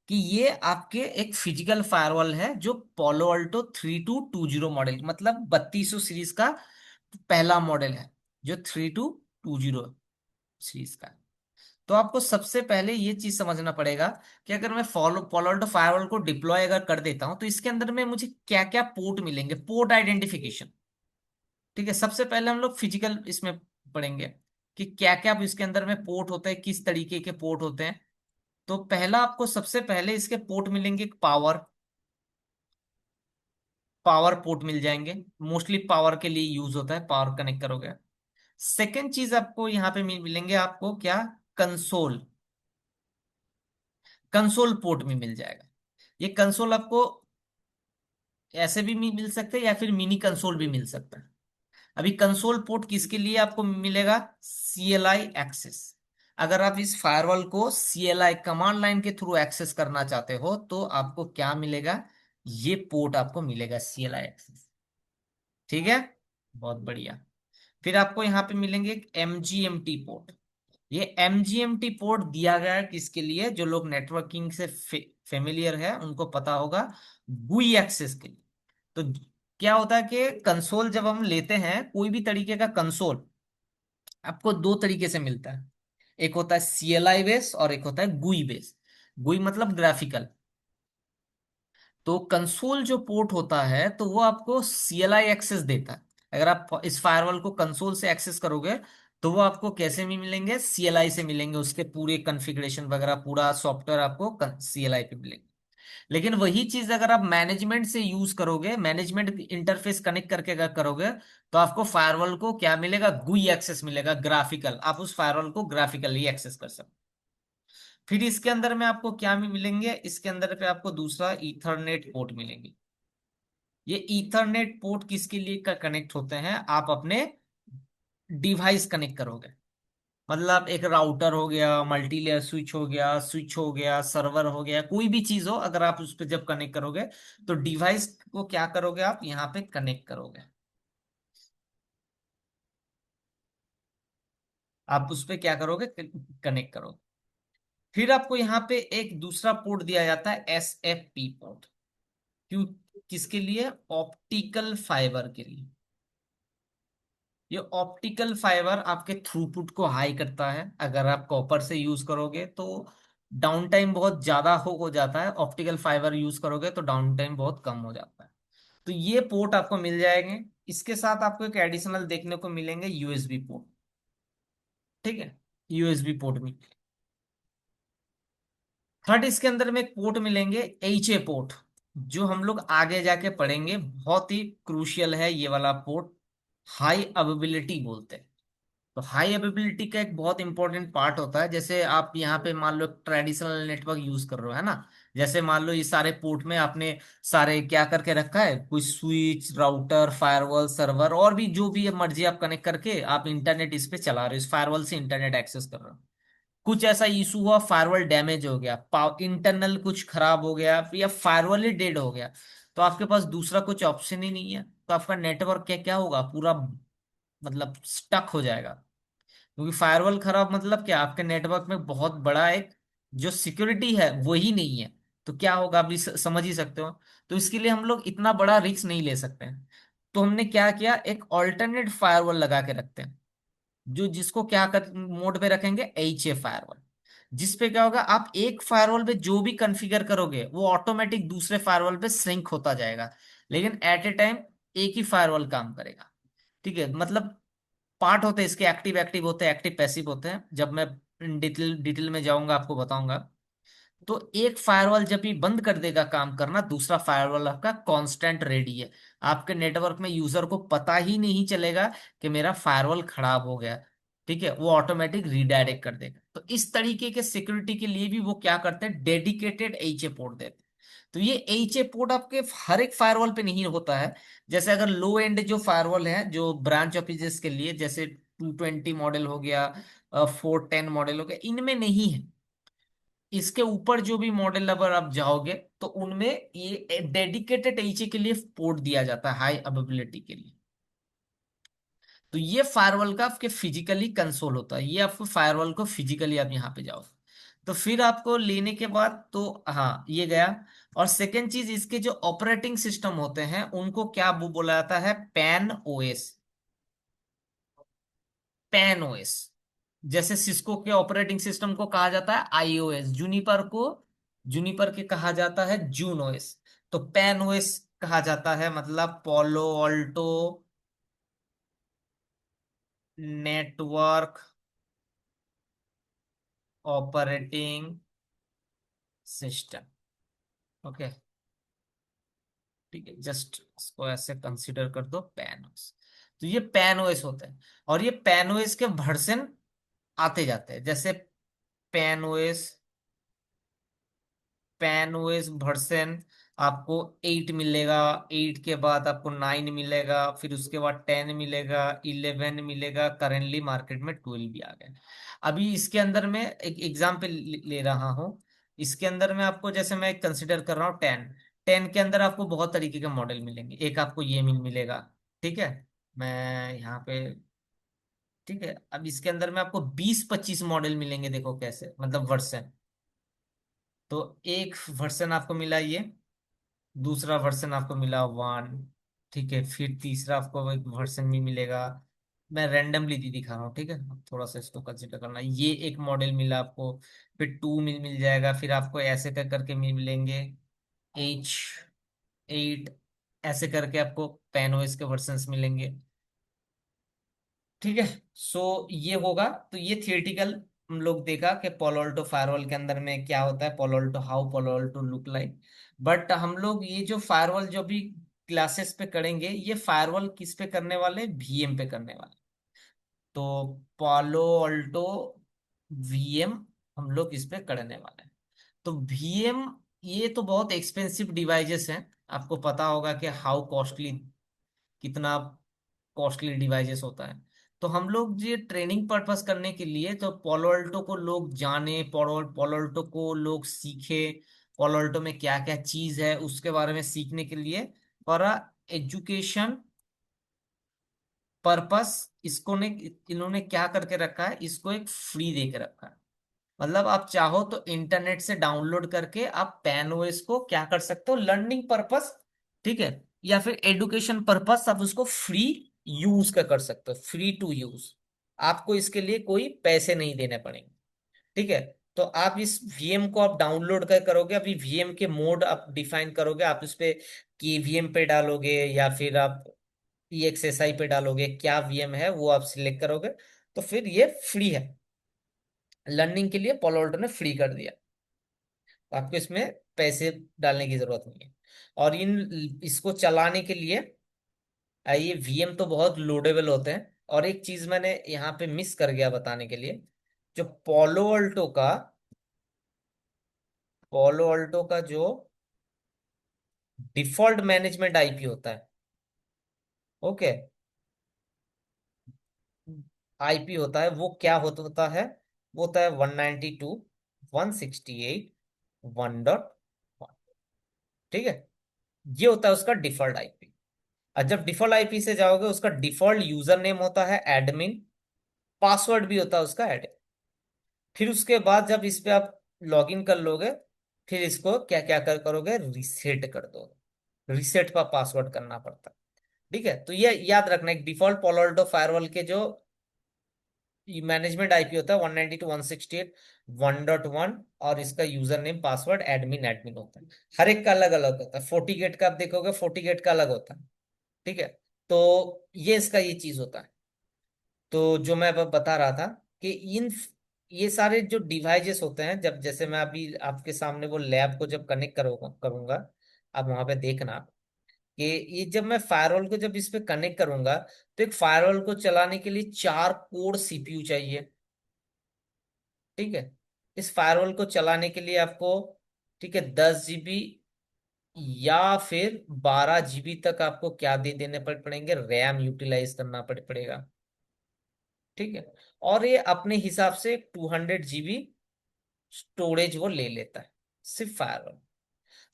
कि ये आपके एक फिजिकल फायरवॉल है, जो पोलो अल्टो 3220 मॉडल, मतलब 3200 सीरीज का पहला मॉडल है, जो 3220 सीरीज का है। तो आपको सबसे पहले ये चीज समझना पड़ेगा कि अगर मैं फॉलो पोलो अल्टो फायरवॉल को डिप्लॉय अगर कर देता हूं, तो इसके अंदर में मुझे क्या क्या पोर्ट मिलेंगे, पोर्ट आइडेंटिफिकेशन, ठीक है। सबसे पहले हम लोग फिजिकल इसमें पढ़ेंगे कि क्या क्या इसके अंदर में पोर्ट होते हैं, किस तरीके के पोर्ट होते हैं। तो पहला आपको सबसे पहले इसके पोर्ट मिलेंगे, पावर पावर पोर्ट मिल जाएंगे। मोस्टली पावर के लिए यूज होता है, पावर कनेक्ट करोगे। सेकेंड चीज आपको यहाँ पे मिलेंगे, आपको क्या, कंसोल। कंसोल पोर्ट में मिल जाएगा। ये कंसोल आपको ऐसे भी मिल सकते हैं, या फिर मिनी कंसोल भी मिल सकता है। अभी कंसोल पोर्ट किसके लिए आपको मिलेगा, CLI एक्सेस। अगर आप इस फायरवॉल को CLI कमांड लाइन के थ्रू एक्सेस करना चाहते हो, तो आपको क्या मिलेगा, ये पोर्ट आपको मिलेगा, CLI एक्सेस, ठीक है। बहुत बढ़िया। फिर आपको यहाँ पे मिलेंगे MGMT पोर्ट। ये MGMT पोर्ट दिया गया है किसके लिए, जो लोग नेटवर्किंग से फेमिलियर है उनको पता होगा, GUI एक्सेस के लिए। तो क्या होता है कि कंसोल जब हम लेते हैं, कोई भी तरीके का कंसोल आपको दो तरीके से मिलता है। एक होता है CLI बेस और एक होता है GUI बेस। GUI मतलब ग्राफिकल। तो कंसोल जो पोर्ट होता है, तो वो आपको CLI एक्सेस देता है। अगर आप इस फायरवॉल को कंसोल से एक्सेस करोगे, तो वो आपको कैसे भी मिलेंगे, CLI से मिलेंगे। उसके पूरे कॉन्फ़िगरेशन वगैरह, पूरा सॉफ्टवेयर आपको CLI पे मिलेंगे। लेकिन वही चीज अगर आप मैनेजमेंट से यूज करोगे, मैनेजमेंट इंटरफेस कनेक्ट करके अगर करोगे, तो आपको फायरवॉल को क्या मिलेगा, GUI एक्सेस मिलेगा, ग्राफिकल। आप उस फायरवॉल को ग्राफिकली एक्सेस कर सकते हो। फिर इसके अंदर में आपको क्या मिलेंगे, इसके अंदर पे आपको दूसरा ईथरनेट पोर्ट मिलेंगे। ये ईथरनेट पोर्ट किसके लिए का कनेक्ट होते हैं, आप अपने डिवाइस कनेक्ट करोगे। मतलब एक राउटर हो गया, मल्टी लेयर स्विच हो गया, सर्वर हो गया, कोई भी चीज हो, अगर आप उस पर जब कनेक्ट करोगे, तो डिवाइस को क्या करोगे, आप यहाँ पे कनेक्ट करोगे। आप उस पे क्या करोगे, कनेक्ट करोगे। फिर आपको यहाँ पे एक दूसरा पोर्ट दिया जाता है, SFP पोर्ट। क्यों? किसके लिए? ऑप्टिकल फाइबर के लिए। ये ऑप्टिकल फाइबर आपके थ्रूपुट को हाई करता है। अगर आप कॉपर से यूज करोगे तो डाउन टाइम बहुत ज्यादा हो जाता है, ऑप्टिकल फाइबर यूज करोगे तो डाउन टाइम बहुत कम हो जाता है। तो ये पोर्ट आपको मिल जाएंगे। इसके साथ आपको एक एडिशनल देखने को मिलेंगे यूएसबी पोर्ट। ठीक है, यूएसबी पोर्ट भी। थर्ड, इसके अंदर में एक पोर्ट मिलेंगे एच ए पोर्ट, जो हम लोग आगे जाके पढ़ेंगे। बहुत ही क्रूशियल है ये वाला पोर्ट, हाई अवेबिलिटी बोलते हैं। तो हाई अवेबिलिटी का एक बहुत इंपॉर्टेंट पार्ट होता है। जैसे आप यहाँ पे मान लो ट्रेडिशनल नेटवर्क यूज कर रहे हो, है ना। जैसे मान लो इस सारे पोर्ट में आपने सारे क्या करके रखा है, कोई स्विच, राउटर, फायरवॉल, सर्वर, और भी जो भी मर्जी आप कनेक्ट करके आप इंटरनेट इस पे चला रहे हो, इस फायरवॉल से इंटरनेट एक्सेस कर रहे हो। कुछ ऐसा इशू हुआ, फायरवॉल डैमेज हो गया, इंटरनल कुछ खराब हो गया, या फायरवॉल ही डेड हो गया, तो आपके पास दूसरा कुछ ऑप्शन ही नहीं है। तो आपका नेटवर्क क्या क्या होगा, पूरा मतलब स्टक हो जाएगा। क्योंकि फायरवॉल खराब मतलब क्या, आपके नेटवर्क में बहुत बड़ा एक जो सिक्योरिटी है वही नहीं है। तो क्या होगा, आप भी समझ ही सकते हो। तो इसके लिए हम लोग इतना बड़ा रिस्क नहीं ले सकते हैं। तो हमने क्या किया, एक ऑल्टरनेट फायरवॉल लगा के रखते हैं, जो जिसको क्या कर मोड पे रखेंगे, एच ए फायरवॉल। जिसपे क्या होगा, आप एक फायरवॉल पे जो भी कॉन्फ़िगर करोगे वो ऑटोमेटिक दूसरे फायरवॉल पे सिंक होता जाएगा, लेकिन एट ए टाइम एक ही फायरवॉल काम करेगा। ठीक है, मतलब पार्ट होते हैं इसके, एक्टिव एक्टिव होते हैं, एक्टिव पैसिव होते हैं। जब मैं डिटेल डिटेल में जाऊंगा आपको बताऊंगा। तो एक फायरवॉल जब भी बंद कर देगा काम करना, दूसरा फायरवॉल आपका कांस्टेंट रेडी है। आपके नेटवर्क में यूजर को पता ही नहीं चलेगा कि मेरा फायरवॉल खराब हो गया। ठीक है, वो ऑटोमेटिक रीडायरेक्ट कर देगा। तो इस तरीके के सिक्योरिटी के लिए भी वो क्या करते हैं, डेडिकेटेड एच ए पोर्ट देते हैं। तो ये एच ए पोर्ट आपके हर एक फायरवॉल पे नहीं होता है। जैसे अगर लो एंड जो फायरवॉल है, जो ब्रांच ऑफिसेस के लिए, जैसे 220 मॉडल हो गया, 410 मॉडल हो गया, इनमें नहीं है। इसके ऊपर जो भी मॉडल अगर आप जाओगे तो उनमें ये डेडिकेटेड एचए के लिए पोर्ट दिया जाता है, हाई अवेबिलिटी के लिए। तो ये फायरवॉल का आपके फिजिकली कंसोल होता है। ये आपको फायरवॉल को फिजिकली आप यहाँ पे जाओ, तो फिर आपको लेने के बाद तो हाँ ये गया। और सेकेंड चीज, इसके जो ऑपरेटिंग सिस्टम होते हैं उनको क्या वो बोला जाता है, पैन ओएस। पैन ओएस, जैसे सिस्को के ऑपरेटिंग सिस्टम को कहा जाता है आईओएस, जूनिपर के कहा जाता है जून ओएस। तो पैन ओएस कहा जाता है, मतलब Palo Alto network operating system. Okay, ठीक है, जस्ट इसको ऐसे कंसीडर कर दो, पैन ओएस। तो ये पैन ओएस होता है। और ये पैन ओएस के वर्जन आते जाते हैं, जैसे pan OS, pan OS version आपको 8 मिलेगा, 8 के बाद आपको 9 मिलेगा, फिर उसके बाद 10 मिलेगा, 11 मिलेगा, करेंटली मार्केट में 12 भी आ गए। अभी इसके अंदर में एक एग्जाम्पल ले रहा हूँ। इसके अंदर में आपको, जैसे मैं कंसिडर कर रहा हूँ 10, 10 के अंदर आपको बहुत तरीके के मॉडल मिलेंगे। एक आपको ये मिलेगा, ठीक है, मैं यहाँ पे, ठीक है। अब इसके अंदर में आपको 20-25 मॉडल मिलेंगे, देखो कैसे, मतलब वर्सन। तो एक वर्सन आपको मिला ये, दूसरा वर्सन आपको मिला 1, ठीक है, फिर तीसरा आपको एक वर्सन भी मिलेगा। मैं रैंडमली दिखा रहा हूँ, ठीक है, अब थोड़ा सा इसको कंसिडर करना। ये एक मॉडल मिला आपको, फिर 2 मिल जाएगा, फिर आपको ऐसे कर करके मिलेंगे H8, ऐसे करके आपको पेनोस के वर्जन्स मिलेंगे। ठीक है, सो ये होगा। तो ये थियोरेटिकल हम लोग देखा कि पोलोल्टो फायरवॉल के अंदर में क्या होता है, पोलोल्टो, हाउ पोलोल्टो लुक लाइक। बट हम लोग ये जो फायरवॉल जो भी क्लासेस पे करेंगे, ये फायरवॉल किस पे करने वाले, वीएम पे करने वाले। तो पालो ऑल्टो वीएम हम लोग इस पे करने वाले हैं। तो वीएम ये तो बहुत एक्सपेंसिव डिवाइसेस हैं। आपको पता होगा कि हाउ कॉस्टली, कितना कॉस्टली डिवाइसेस होता है। तो हम लोग ये ट्रेनिंग पर्पस करने के लिए, तो पोलोल्टो को लोग जाने, पोलोल्टो को लोग सीखे, पोलोल्टो में क्या क्या चीज है उसके बारे में सीखने के लिए, फॉर एजुकेशन पर्पस, इसको ने इन्होंने क्या करके रखा है, इसको एक फ्री दे के रखा है। मतलब आप चाहो तो इंटरनेट से डाउनलोड करके आप पैन ओएस को क्या कर सकते हो, लर्निंग पर्पस, ठीक है, या फिर एडुकेशन पर्पस आप उसको फ्री यूज कर सकते हो, फ्री टू यूज। आपको इसके लिए कोई पैसे नहीं देने पड़ेंगे, ठीक है। तो आप इस वीएम को आप डाउनलोड कर करोगे, अभी वीएम के मोड आप डिफाइन करोगे, आप उस पे वीएम पे डालोगे या फिर आप EXSI पे डालोगे, क्या वीएम है वो आप सिलेक्ट करोगे, तो फिर ये फ्री है। लर्निंग के लिए Palo Alto ने फ्री कर दिया, तो आपको इसमें पैसे डालने की जरूरत नहीं है। और इसको चलाने के लिए ये वीएम तो बहुत लोडेबल होते हैं। और एक चीज मैंने यहाँ पे मिस कर गया बताने के लिए, जो पोलो अल्टो का जो डिफॉल्ट मैनेजमेंट आईपी होता है, ओके, आईपी होता है, वो क्या होता है, वो होता है 192.168.1.1, ठीक है। ये होता है उसका डिफॉल्ट आईपी। और जब डिफॉल्ट आईपी से जाओगे, उसका डिफॉल्ट यूजर नेम होता है एडमिन, पासवर्ड भी होता है उसका एडमिन। फिर उसके बाद जब इस पे आप लॉगिन कर लोगे, फिर इसको क्या क्या करोगे, रिसेट कर दोगे। रिसेट पर पासवर्ड करना पड़ता है, ठीक है। तो ये याद रखना, एक डिफॉल्ट पोलो फायरवॉल के जो मैनेजमेंट आईपी होता है 192.168.1.1, और इसका user name password admin admin होता है। हर एक का अलग अलग होता है। फोर्टीगेट का आप देखोगे, फोर्टीगेट का अलग होता है, ठीक है। तो ये इसका ये चीज होता है। तो जो मैं अब बता रहा था कि इन ये सारे जो डिवाइसेस होते हैं, जब जैसे मैं अभी आपके सामने वो लैब को जब कनेक्ट करूंगा, आप वहां पे देखना कि ये जब मैं फायरवॉल को जब इस पे कनेक्ट करूंगा, तो एक फायरवॉल को चलाने के लिए 4 कोर सीपीयू चाहिए, ठीक है। इस फायरवॉल को चलाने के लिए आपको, ठीक है, 10 GB या फिर 12 GB तक आपको क्या दे देने पड़ेंगे, रैम यूटिलाइज करना पड़ेगा, ठीक है। और ये अपने हिसाब से 200 GB स्टोरेज वो ले लेता है, सिर्फ फायरवॉल।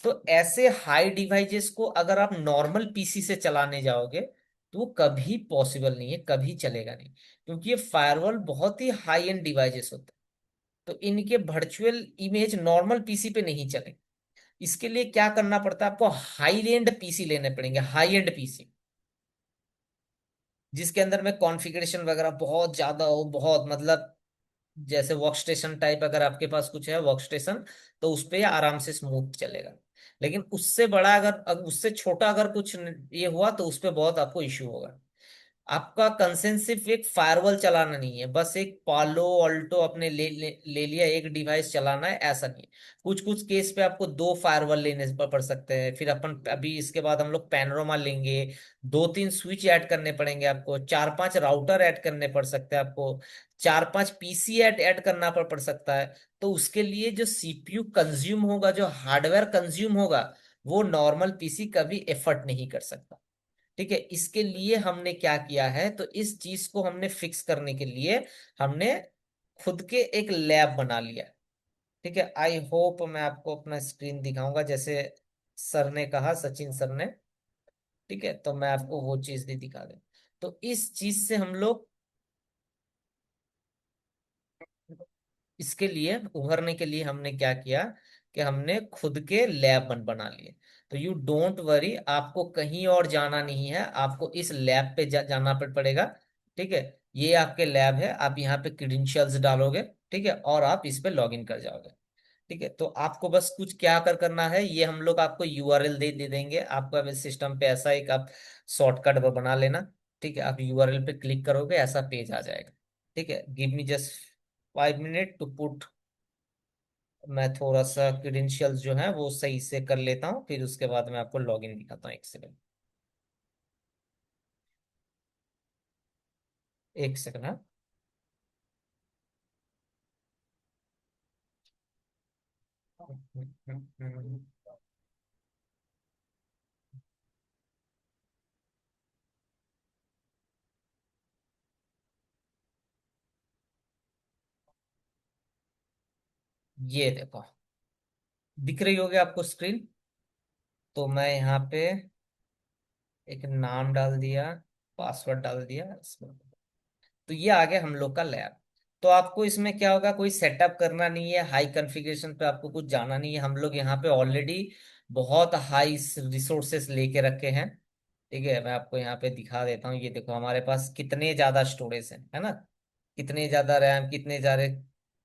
तो ऐसे हाई डिवाइसेस को अगर आप नॉर्मल पीसी से चलाने जाओगे, तो वो कभी पॉसिबल नहीं है, कभी चलेगा नहीं, क्योंकि ये फायरवॉल बहुत ही हाई एंड डिवाइसेस होते हैं। तो इनके वर्चुअल इमेज नॉर्मल पीसी पे नहीं चले। इसके लिए क्या करना पड़ता है, आपको हाई एंड पीसी लेने पड़ेंगे, हाई एंड पीसी, जिसके अंदर में कॉन्फ़िगरेशन वगैरह बहुत ज्यादा हो, बहुत मतलब जैसे वर्क स्टेशन टाइप अगर आपके पास कुछ है वर्क स्टेशन, तो उस पे आराम से स्मूथ चलेगा। लेकिन उससे बड़ा अगर उससे छोटा अगर कुछ ये हुआ, तो उस पे बहुत आपको इश्यू होगा। आपका कंसेंट सिर्फ एक फायरवॉल चलाना नहीं है, बस एक पालो अल्टो अपने ले लिया एक डिवाइस चलाना है, ऐसा नहीं है। कुछ कुछ केस पे आपको 2 फायरवॉल लेने पड़ सकते हैं। फिर अपन अभी इसके बाद हम लोग पैनोरामा लेंगे, 2-3 स्विच ऐड करने पड़ेंगे आपको, 4-5 राउटर ऐड करने पड़ सकते हैं आपको, 4-5 पीसी ऐड करना पड़ सकता है। तो उसके लिए जो सीपीयू कंज्यूम होगा, जो हार्डवेयर कंज्यूम होगा, वो नॉर्मल पीसी कभी एफर्ट नहीं कर सकता, ठीक है। इसके लिए हमने क्या किया है, तो इस चीज को हमने फिक्स करने के लिए हमने खुद के एक लैब बना लिया, ठीक है। आई होप मैं आपको अपना स्क्रीन दिखाऊंगा, जैसे सर ने कहा, सचिन सर ने, ठीक है, तो मैं आपको वो चीज भी दिखा दूं। तो इस चीज से हम लोग इसके लिए उभरने के लिए हमने क्या किया, कि हमने खुद के लैब बना लिए। तो यू डोंट वरी, आपको कहीं और जाना नहीं है, आपको इस लैब पे जाना पड़ेगा, ठीक है। ये आपके लैब है, आप यहाँ पे क्रेडेंशियल्स डालोगे, ठीक है, और आप इस पे लॉग इन कर जाओगे, ठीक है। तो आपको बस कुछ क्या करना है, ये हम लोग आपको यूआरएल दे देंगे, आपका सिस्टम पे ऐसा एक आप शॉर्टकट बना लेना, ठीक है। आप यूआरएल पे क्लिक करोगे, ऐसा पेज आ जाएगा, ठीक है। Give me just 5 minute to put, मैं थोड़ा सा क्रेडेंशियल्स जो है वो सही से कर लेता हूँ, फिर उसके बाद मैं आपको लॉगिन दिखाता हूँ। 1 सेकंड, 1 सेकंड, हाँ। ये देखो, दिख रही होगी आपको स्क्रीन। तो मैं यहाँ पे एक नाम डाल दिया, पासवर्ड डाल दिया इसमें। तो ये आ गया हम लोग का लैब। तो आपको इसमें क्या होगा, कोई सेटअप करना नहीं है, हाई कॉन्फ़िगरेशन पे आपको कुछ जाना नहीं है। हम लोग यहाँ पे ऑलरेडी बहुत हाई रिसोर्सेस लेके रखे हैं। ठीक है, मैं आपको यहाँ पे दिखा देता हूँ। ये देखो हमारे पास कितने ज्यादा स्टोरेज है ना, कितने ज्यादा रैम, कितने ज्यादा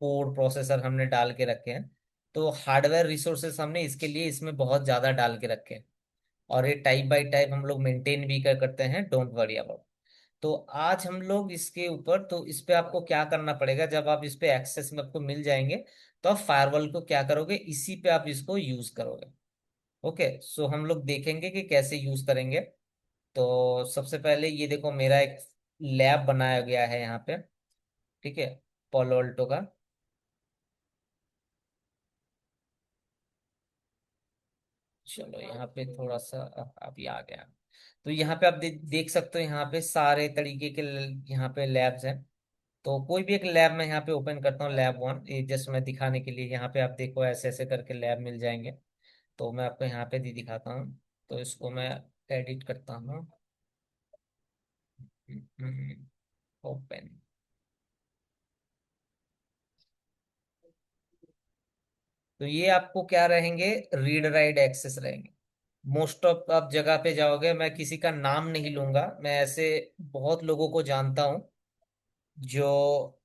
कोर प्रोसेसर हमने डाल के रखे हैं। तो हार्डवेयर रिसोर्सेस हमने इसके लिए इसमें बहुत ज्यादा डाल के रखे हैं, और ये टाइप बाय टाइप हम लोग मेंटेन भी करते हैं, डोंट वरी अबाउट। तो आज हम लोग इसके ऊपर, तो इस पे आपको क्या करना पड़ेगा, जब आप इस पे एक्सेस में आपको मिल जाएंगे, तो आप फायरवॉल को क्या करोगे, इसी पे आप इसको यूज करोगे। ओके, सो हम लोग देखेंगे कि कैसे यूज करेंगे। तो सबसे पहले ये देखो, मेरा एक लैब बनाया गया है यहाँ पे। ठीक है, पोलो अल्टो का। चलो यहाँ पे थोड़ा सा अभी आ गया। तो यहाँ पे आप देख सकते हो, यहाँ पे सारे तरीके के यहाँ पे लैब्स हैं। तो कोई भी एक लैब मैं यहाँ पे ओपन करता हूँ, लैब 1, ये जस्ट मैं दिखाने के लिए। यहाँ पे आप देखो ऐसे ऐसे करके लैब मिल जाएंगे। तो मैं आपको यहाँ पे दिखाता हूँ। तो इसको मैं एडिट करता हूँ, ओपन। तो ये आपको क्या रहेंगे, रीड राइट एक्सेस रहेंगे। मोस्ट ऑफ आप जगह पे जाओगे, मैं किसी का नाम नहीं लूंगा, मैं ऐसे बहुत लोगों को जानता हूँ जो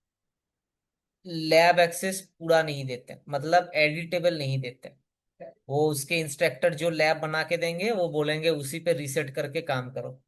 लैब एक्सेस पूरा नहीं देते, मतलब एडिटेबल नहीं देते। वो उसके इंस्ट्रक्टर जो लैब बना के देंगे, वो बोलेंगे उसी पे रीसेट करके काम करो।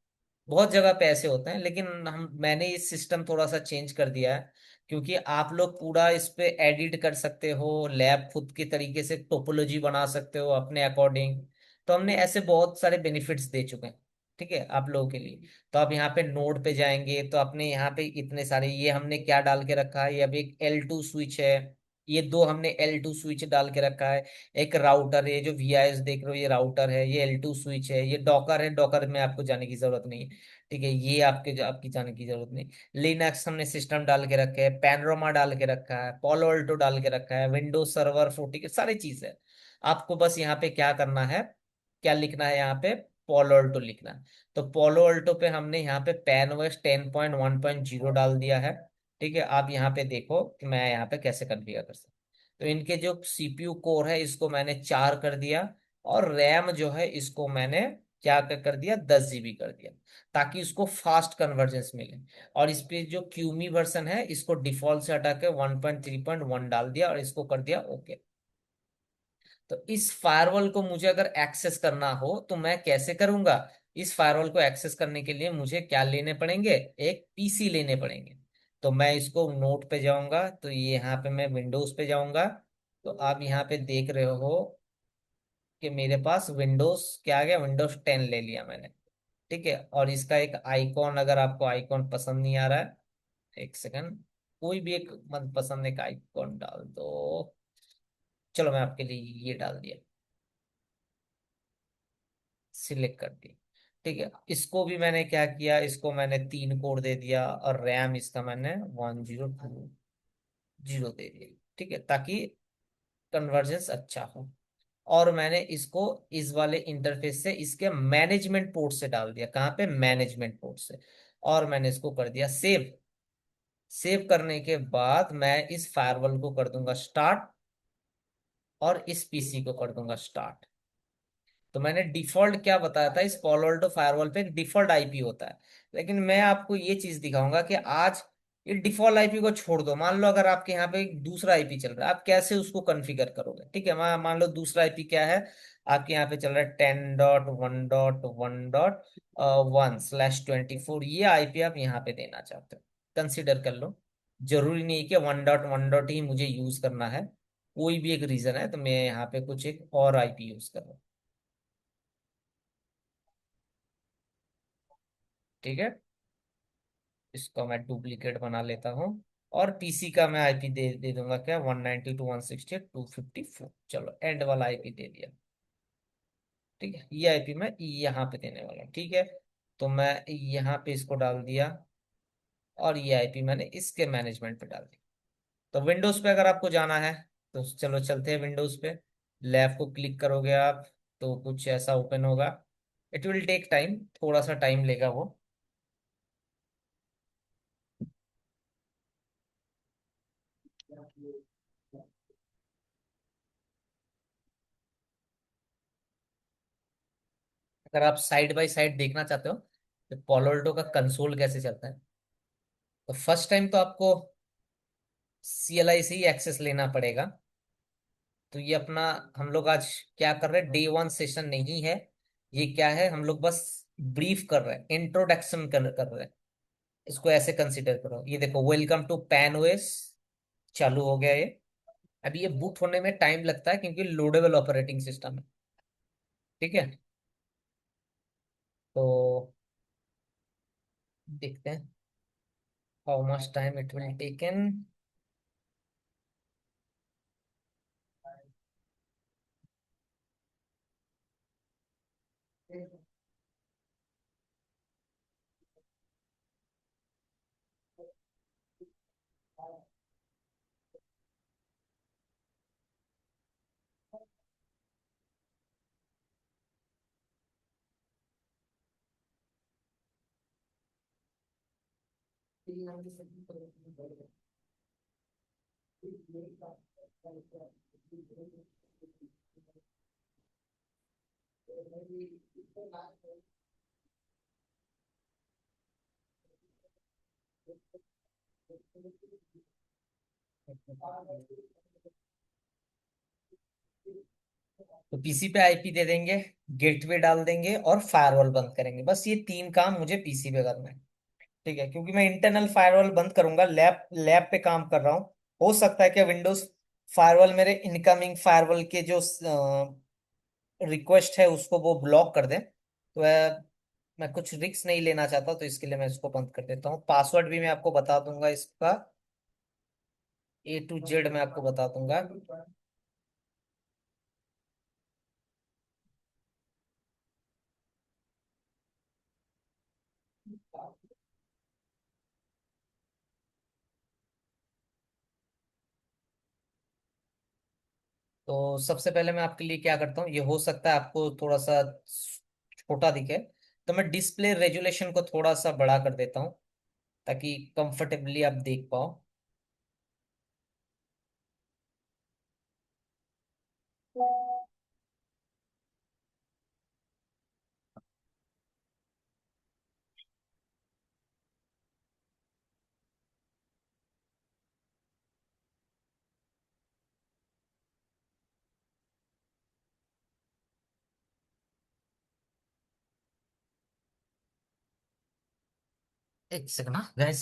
बहुत जगह पे ऐसे होते हैं, लेकिन मैंने इस सिस्टम थोड़ा सा चेंज कर दिया है, क्योंकि आप लोग पूरा इस पे एडिट कर सकते हो, लैब खुद के तरीके से टोपोलॉजी बना सकते हो अपने अकॉर्डिंग। तो हमने ऐसे बहुत सारे बेनिफिट्स दे चुके हैं, ठीक है, आप लोगों के लिए। तो आप यहाँ पे नोड पे जाएंगे, तो अपने यहाँ पे इतने सारे, ये हमने क्या डाल के रखा है, ये अभी एक L2 स्विच है। ये दो हमने L2 स्विच डाल के रखा है। एक राउटर है, जो VIS देख रहे हो, ये राउटर है, ये L2 स्विच है, ये डॉकर है, डॉकर में आपको जाने की जरूरत नहीं है। ठीक है, ये आपकी जाने की जरूरत नहीं। लिनक्स हमने सिस्टम डाल के रखे है, पैनोरामा डाल के रखा है, पोलो अल्टो डाल के रखा है, विंडोज सर्वर 40 के सारी चीज है। आपको बस यहाँ पे क्या करना है, क्या लिखना है, यहाँ पे पोलो अल्टो लिखना है। तो पोलो अल्टो पे हमने यहाँ पे पैनोस 10.1.0 डाल दिया है। ठीक है, आप यहाँ पे देखो कि मैं यहाँ पे कैसे कन्फिगर कर सकता हूँ। तो इनके जो CPU कोर है, इसको मैंने 4 कर दिया, और रैम जो है इसको मैंने क्या कर दिया, 10 GB कर दिया, ताकि उसको फास्ट कन्वर्जेंस मिले। और इस पे जो क्यूमी वर्जन है, इसको डिफॉल्ट से हटा के 1.3.1 डाल दिया, और इसको कर दिया ओके। तो इस फायरवॉल को मुझे अगर एक्सेस करना हो तो मैं कैसे करूंगा, इस फायरवॉल को एक्सेस करने के लिए मुझे क्या लेने पड़ेंगे, एक PC लेने पड़ेंगे। तो मैं इसको नोट पे जाऊंगा, तो ये यहाँ पे मैं विंडोज पे जाऊंगा। तो आप यहाँ पे देख रहे हो कि मेरे पास विंडोज क्या आ गया, विंडोज 10 ले लिया मैंने। ठीक है, और इसका एक आइकॉन, अगर आपको आइकॉन पसंद नहीं आ रहा है, एक सेकंड, कोई भी एक मन पसंद एक आइकॉन डाल दो। चलो मैं आपके लिए ये डाल दिया, सिलेक्ट कर दिया। ठीक है, इसको भी मैंने क्या किया, इसको मैंने 3 कोर दे दिया, और रैम इसका मैंने 1020 दे दिया। ठीक है, ताकि कन्वर्जेंस अच्छा हो। और मैंने इसको इस वाले इंटरफेस से इसके मैनेजमेंट पोर्ट से डाल दिया, कहाँ पे, मैनेजमेंट पोर्ट से। और मैंने इसको कर दिया सेव। सेव करने के बाद मैं इस फायरवॉल को कर दूंगा स्टार्ट, और इस PC को कर दूंगा स्टार्ट। तो मैंने डिफॉल्ट क्या बताया था, इस Palo Alto फायरवॉल पे एक डिफॉल्ट IP होता है। लेकिन मैं आपको ये चीज दिखाऊंगा कि आज ये डिफॉल्ट IP को छोड़ दो। मान लो अगर आपके यहाँ पे एक दूसरा IP चल रहा है, आप कैसे उसको कॉन्फ़िगर करोगे। ठीक है, मान लो दूसरा IP क्या है, आपके यहाँ पे चल रहा है 10.1.1.1/24, ये IP आप यहाँ पे देना चाहते हो, कंसिडर कर लो। जरूरी नहीं है कि 1.1. ही मुझे यूज करना है, कोई भी एक रीजन है तो मैं यहाँ पे कुछ एक और IP यूज कर रहा हूँ। ठीक है, इसको मैं डुप्लीकेट बना लेता हूँ, और PC का मैं IP दे दूंगा क्या, 192.168.254। चलो एंड वाला IP दे दिया। ठीक है, ये IP मैं यहाँ पे देने वाला हूँ। ठीक है, तो मैं यहाँ पे इसको डाल दिया, और ये IP मैंने इसके मैनेजमेंट पे डाल दिया। तो विंडोज पे अगर आपको जाना है, तो चलो चलते हैं विंडोज पे। लैब को क्लिक करोगे आप, तो कुछ ऐसा ओपन होगा। इट विल टेक टाइम, थोड़ा सा टाइम लेगा वो। अगर आप साइड बाय साइड देखना चाहते हो तो Palo Alto का कंसोल कैसे चलता है, तो फर्स्ट टाइम तो आपको CLI से ही एक्सेस लेना पड़ेगा। तो ये अपना, हम लोग आज क्या कर रहे हैं, डे वन सेशन नहीं है, ये क्या है, हम लोग बस ब्रीफ कर रहे हैं, इंट्रोडक्शन कर रहे हैं, इसको ऐसे कंसिडर करो। ये देखो, वेलकम टू पैन ओएस चालू हो गया ये। अभी ये बूट होने में टाइम लगता है क्योंकि लोडेबल ऑपरेटिंग सिस्टम है, ठीक है। तो देखते हैं how much time it will taken. तो पीसी पे आईपी दे देंगे, गेटवे डाल देंगे और फायरवॉल बंद करेंगे, बस ये तीन काम मुझे पीसी पे करना है, ठीक है। क्योंकि मैं इंटरनल फायरवॉल बंद करूंगा, लैब लैब पे काम कर रहा हूँ। हो सकता है कि विंडोज फायरवॉल मेरे इनकमिंग फायरवॉल के जो रिक्वेस्ट है उसको वो ब्लॉक कर दे, तो मैं कुछ रिस्क नहीं लेना चाहता, तो इसके लिए मैं इसको बंद कर देता हूँ। पासवर्ड भी मैं आपको बता दूंगा इसका, A to Z मैं आपको बता दूंगा। तो सबसे पहले मैं आपके लिए क्या करता हूँ, ये हो सकता है आपको थोड़ा सा छोटा दिखे, तो मैं डिस्प्ले रेजुलेशन को थोड़ा सा बड़ा कर देता हूँ ताकि कंफर्टेबली आप देख पाओ। एक सेकंड ना गैस।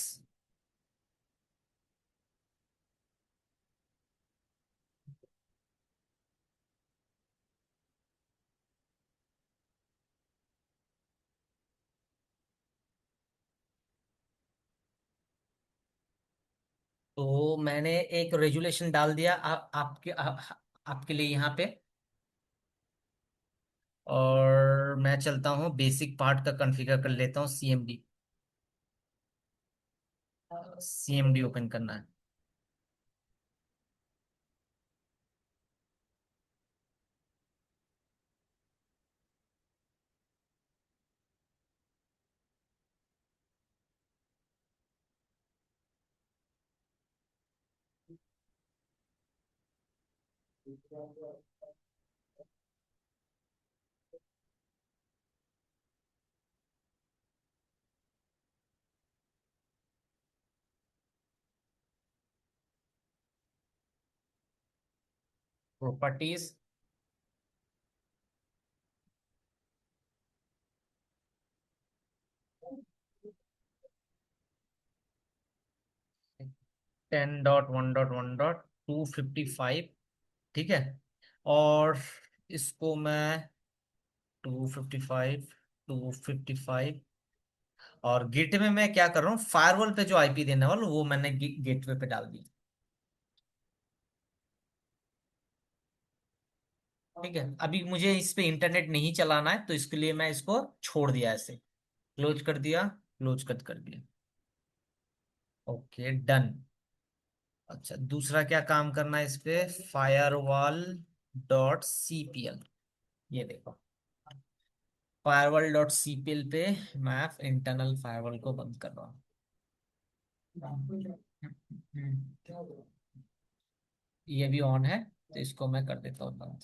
तो मैंने एक रेजुलेशन डाल दिया आपके लिए यहाँ पे, और मैं चलता हूँ बेसिक पार्ट का कॉन्फ़िगर कर लेता हूँ। सीएमडी ओपन करना है। प्रॉपर्टीज, 10.1.1.255, ठीक है। और इसको मैं 255 और गेटवे में मैं क्या कर रहा हूँ, फायरवॉल पे जो आईपी देने वाला वो मैंने गेटवे पे डाल दी, ठीक है। अभी मुझे इस पे इंटरनेट नहीं चलाना है, तो इसके लिए मैं इसको छोड़ दिया, ऐसे क्लोज कर दिया, क्लोज कर दिया। Okay done. अच्छा, दूसरा क्या काम करना है इस पे, firewall.cpl, ये देखो, firewall.cpl पे मैं इंटरनल फायरवॉल को बंद कर रहा हूँ। ये भी ऑन है, तो इसको मैं कर देता हूँ बंद।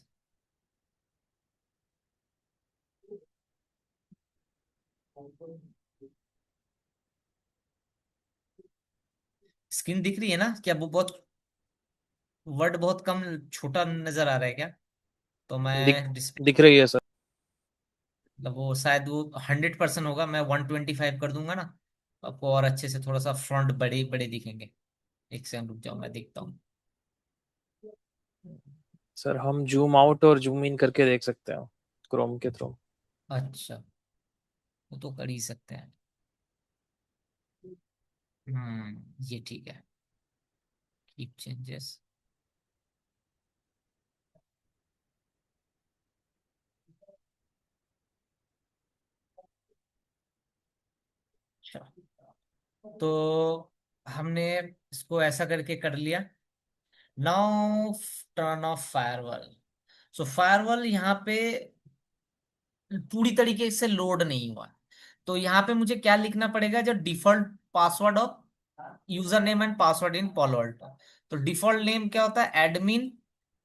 स्क्रीन दिख रही है ना? क्या वो बहुत वर्ड बहुत कम छोटा नजर आ रहा है क्या? तो दिख मैं दिख रही है सर। मतलब वो शायद वो 100% होगा, मैं 125 कर दूंगा ना, आपको और अच्छे से थोड़ा सा फ्रंट बड़े बड़े दिखेंगे। एक सेकंड रुक जाओ, मैं देखता हूँ। सर हम जूम आउट और जूम इन करके देख सकते हैं क्रोम के थ्रू। अच्छा, वो तो कर ही सकते हैं। ये ठीक है। Keep changes. अच्छा, तो हमने इसको ऐसा करके कर लिया। Now turn off firewall. So firewall यहाँ पे पूरी तरीके से लोड नहीं हुआ। तो यहाँ पे मुझे क्या लिखना पड़ेगा? जो default password of user name and password in Paulo Alto. तो डिफॉल्ट नेम क्या होता है? एडमिन।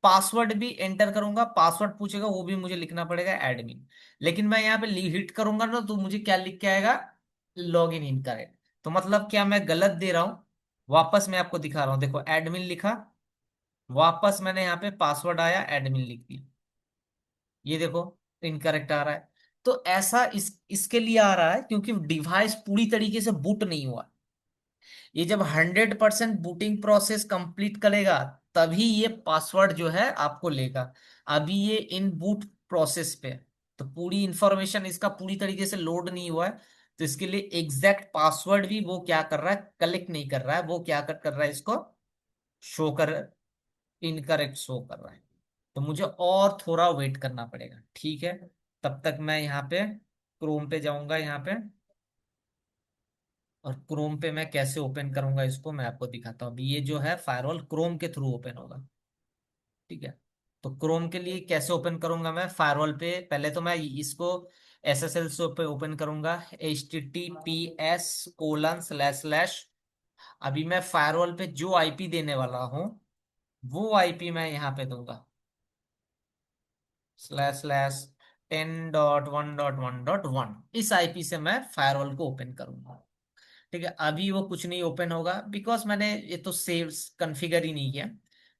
पासवर्ड भी एंटर करूंगा, पासवर्ड पूछेगा वो भी मुझे लिखना पड़ेगा एडमिन। लेकिन मैं यहाँ पे हिट करूंगा ना, तो मुझे क्या लिख के आएगा? Log in incorrect. तो मतलब क्या मैं गलत दे रहा हूँ? वापस मैं आपको दिखा रहा हूँ, देखो एडमिन लिखा, वापस मैंने यहाँ पे पासवर्ड आया, एडमिन लिख दिया, ये देखो इनकरेक्ट आ रहा है। तो ऐसा इसके लिए आ रहा है क्योंकि डिवाइस पूरी तरीके से बूट नहीं हुआ। ये जब 100% बूटिंग प्रोसेस कंप्लीट करेगा, तभी ये पासवर्ड जो है आपको लेगा। अभी ये इन बूट प्रोसेस पे है, तो पूरी इंफॉर्मेशन इसका पूरी तरीके से लोड नहीं हुआ है। तो इसके लिए एग्जैक्ट पासवर्ड भी वो क्या कर रहा है? कलेक्ट नहीं कर रहा है, वो क्या कर रहा है? इसको शो कर, इनकरेक्ट शो कर रहा है। तो मुझे और थोड़ा वेट करना पड़ेगा, ठीक है? तब तक मैं यहाँ पे क्रोम पे जाऊंगा, यहाँ पे, और क्रोम पे मैं कैसे ओपन करूंगा इसको मैं आपको दिखाता हूँ। अभी ये जो है फायरवॉल क्रोम के थ्रू ओपन होगा, ठीक है? तो क्रोम के लिए कैसे ओपन करूंगा मैं फायरवॉल पे? पहले तो मैं इसको SSL से पे ओपन करूंगा, HTTPS:// अभी मैं फायरवॉल पे जो आईपी देने वाला हूँ, वो आईपी मैं यहाँ पे दूंगा, //10.1.1.1। इस आईपी से मैं फायरवॉल को ओपन करूंगा, ठीक है? अभी वो कुछ नहीं ओपन होगा बिकॉज मैंने ये तो सेव कॉन्फ़िगर ही नहीं किया।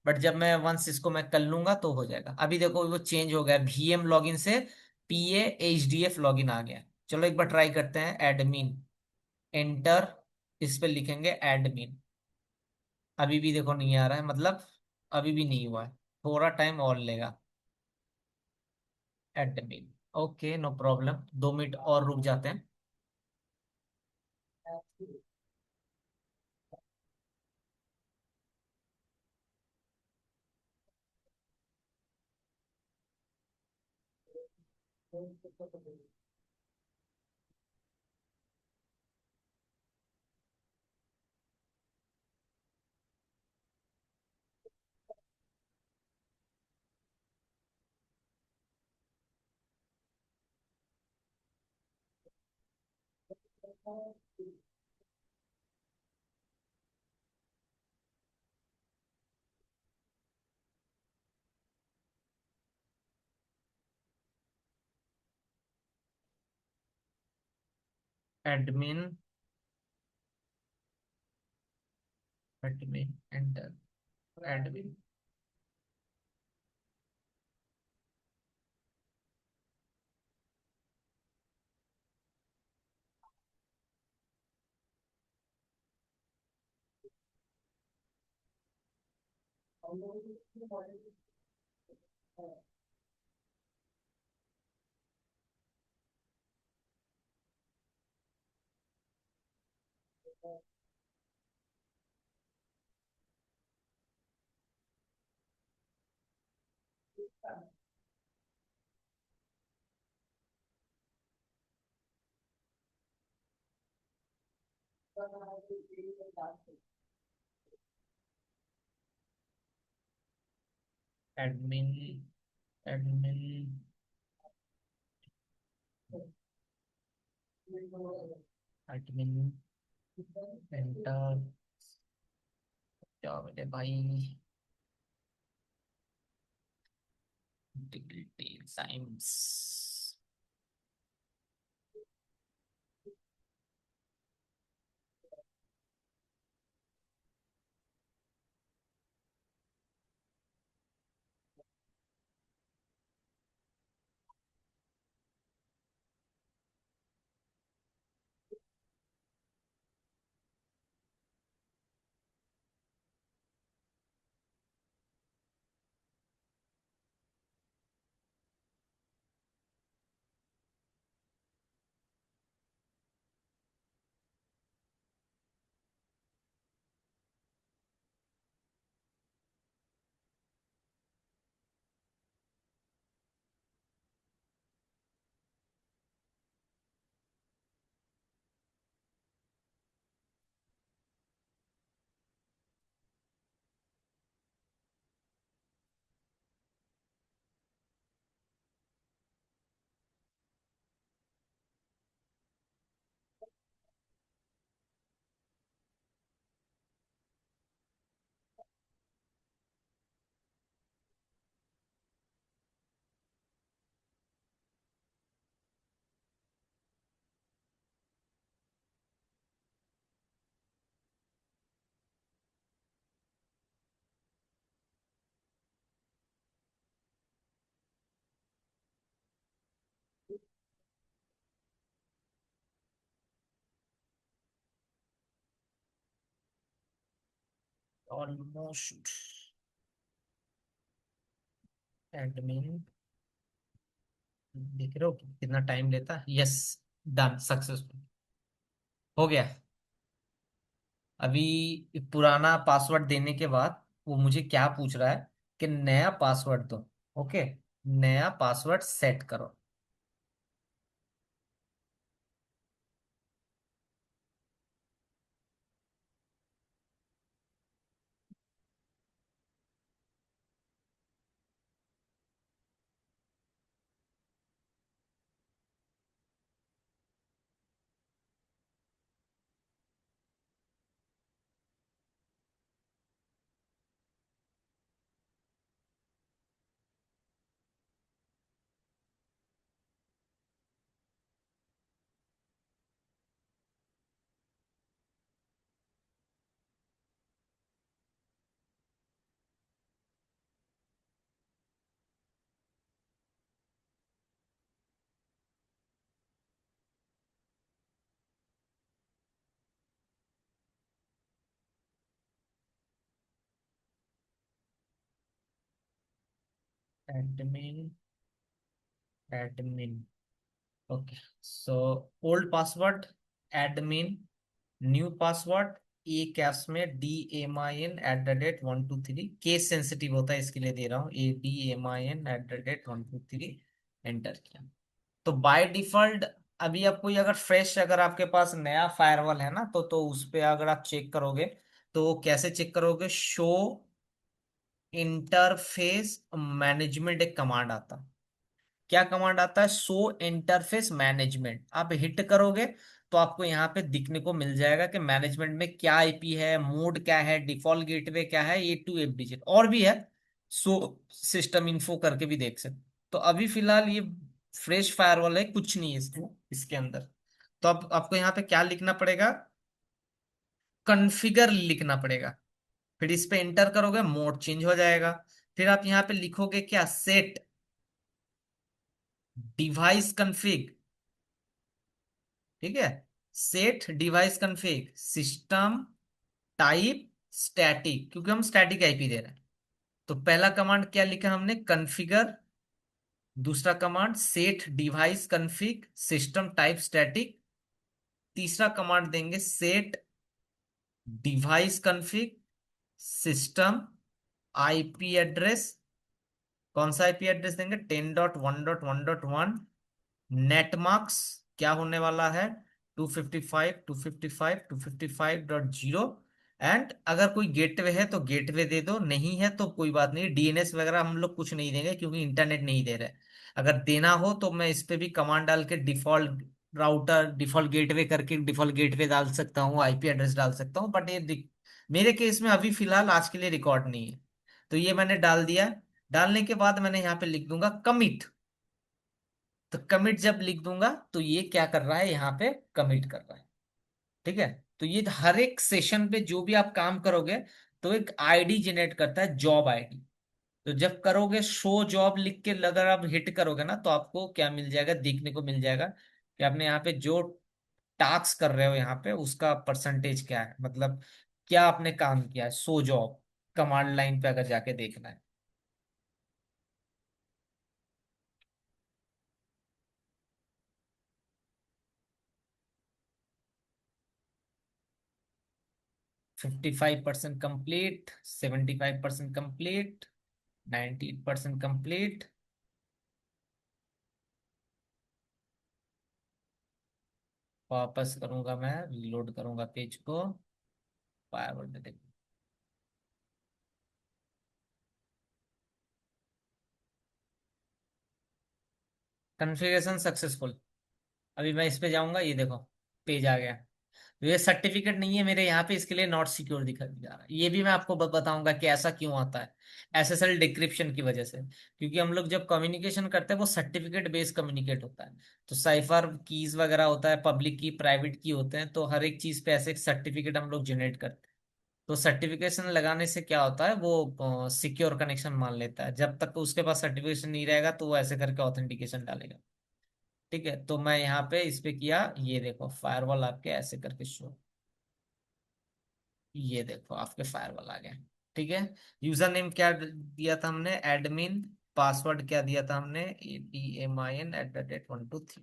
बट जब मैं वंस इसको मैं कर लूंगा तो हो जाएगा। अभी देखो वो चेंज हो गया, VM लॉगिन से PA HDF लॉगिन आ गया। चलो एक बार ट्राई करते हैं, एडमिन एंटर, इस पे लिखेंगे एडमिन। अभी भी देखो नहीं आ रहा है, मतलब अभी भी नहीं हुआ है, थोड़ा टाइम और लेगा। Admin, okay no problem, 2 minute और रुक जाते हैं। Admin, admin enter, admin. Admin, admin admin enter. क्या मेरे भाई, इंटीग्रिटी टाइम्स। ऑलमोस्ट एडमिन, देख रहे हो कितना टाइम लेता है। यस, डन, सक्सेसफुल हो गया। अभी पुराना पासवर्ड देने के बाद वो मुझे क्या पूछ रहा है कि नया पासवर्ड दो। ओके, नया पासवर्ड सेट करो। Admin, admin, okay. So old password admin, new password A caps में DAMIN@123, केस सेंसिटिव होता है इसके लिए दे रहा हूँ, ADMIN@123, एंटर किया। तो बाय डिफॉल्ट अभी आप कोई अगर फ्रेश, अगर आपके पास नया फायरवॉल है ना, तो उस पे अगर आप चेक करोगे तो कैसे चेक करोगे, शो इंटरफेस मैनेजमेंट एक कमांड आता है। क्या कमांड आता है? Show interface management. आप हिट करोगे तो आपको यहाँ पे दिखने को मिल जाएगा कि मैनेजमेंट में क्या आईपी है, मोड क्या है, डिफॉल्ट गेटवे क्या है, A to F डिजिट और भी है। सो सिस्टम इन्फो करके भी देख सकते। तो अभी फिलहाल ये फ्रेश फायरवॉल है, कुछ नहीं है इसके अंदर। तो अब आपको यहाँ पे क्या लिखना पड़ेगा? कॉन्फ़िगर लिखना पड़ेगा। फिर इस पे एंटर करोगे, मोड चेंज हो जाएगा। फिर आप यहाँ पे लिखोगे क्या? Set device config. ठीक है, set device config system type static, क्योंकि हम स्टैटिक आईपी दे रहे हैं। तो पहला कमांड क्या लिखा हमने? कन्फिगर। दूसरा command set device config system type static. तीसरा कमांड देंगे set device config system IP address. कौन सा आईपी एड्रेस देंगे? 10.1.1.1। नेटमार्क्स क्या होने वाला है? 255 255 255.0। एंड अगर कोई गेटवे है तो गेटवे दे दो, नहीं है तो कोई बात नहीं, डीएनएस वगैरह हम लोग कुछ नहीं देंगे क्योंकि इंटरनेट नहीं दे रहे। अगर देना हो तो मैं इस पे भी कमांड डाल के डिफॉल्ट राउटर, डिफॉल्ट गेटवे करके डिफॉल्ट गेटवे डाल सकता हूँ, आईपी एड्रेस डाल सकता हूँ, बट मेरे केस में अभी फिलहाल आज के लिए रिकॉर्ड नहीं है। तो ये मैंने डाल दिया। डालने के बाद मैंने यहाँ पे लिख दूंगा कमिट। तो कमिट जब लिख दूंगा तो ये क्या कर रहा है? यहाँ पे कमिट कर रहा है। ठीक है, तो ये हर एक सेशन पे जो भी आप काम करोगे तो एक आईडी जनरेट करता है, जॉब आईडी। तो जब करोगे शो जॉब लिख के अगर आप हिट करोगे ना, तो आपको क्या मिल जाएगा? देखने को मिल जाएगा कि आपने यहाँ पे जो टास्क कर रहे हो यहाँ पे उसका परसेंटेज क्या है, मतलब क्या आपने काम किया है। शो जॉब कमांड लाइन पे अगर जाके देखना है। 55% कंप्लीट, 75% कंप्लीट, 90% कंप्लीट। वापस करूंगा, मैं रिलोड करूंगा पेज को। फायरवॉल देख, कॉन्फ़िगरेशन सक्सेसफुल। अभी मैं इस पे जाऊंगा, ये देखो पेज आ गया। तो ये सर्टिफिकेट नहीं है मेरे यहाँ पे, इसके लिए नॉट सिक्योर दिखा जा रहा है। ये भी मैं आपको बताऊंगा कि ऐसा क्यों आता है। SSL डिक्रिप्शन की वजह से, क्योंकि हम लोग जब कम्युनिकेशन करते हैं वो सर्टिफिकेट बेस्ड कम्युनिकेट होता है। तो साइफर कीज वगैरह होता है, पब्लिक की प्राइवेट की होते हैं, तो हर एक चीज पे ऐसे सर्टिफिकेट हम लोग जनरेट करते हैं। तो सर्टिफिकेशन लगाने से क्या होता है, वो सिक्योर कनेक्शन मान लेता है। जब तक उसके पास सर्टिफिकेशन नहीं रहेगा तो वो ऐसे करके ऑथेंटिकेशन डालेगा। ठीक है, तो मैं यहाँ पे इस पे किया, ये देखो फायरवॉल आपके ऐसे करके शो। ये देखो आपके फायरवॉल आ गए। ठीक है, यूजर नेम क्या दिया था हमने, एडमिन। पासवर्ड क्या दिया था हमने, ADMIN@123।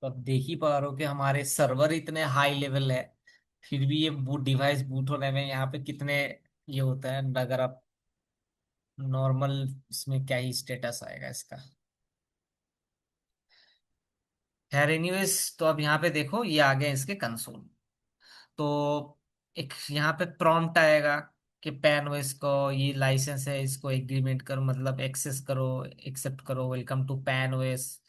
तो अब देख ही पा रहे हो कि हमारे सर्वर इतने हाई लेवल है, फिर भी ये बूट डिवाइस बूट होने में यहाँ पे कितने ये होता है। अगर आप नॉर्मल, इसमें क्या ही स्टेटस आएगा इसका। खैर एनीवेज, तो अब यहाँ पे देखो ये आ गए इसके कंसोल। तो एक यहाँ पे प्रॉम्प्ट आएगा कि पैन ओएस को ये लाइसेंस है, इसको एग्रीमेंट करो, मतलब एक्सेस करो, एक्सेप्ट करो, वेलकम टू पैन ओएस।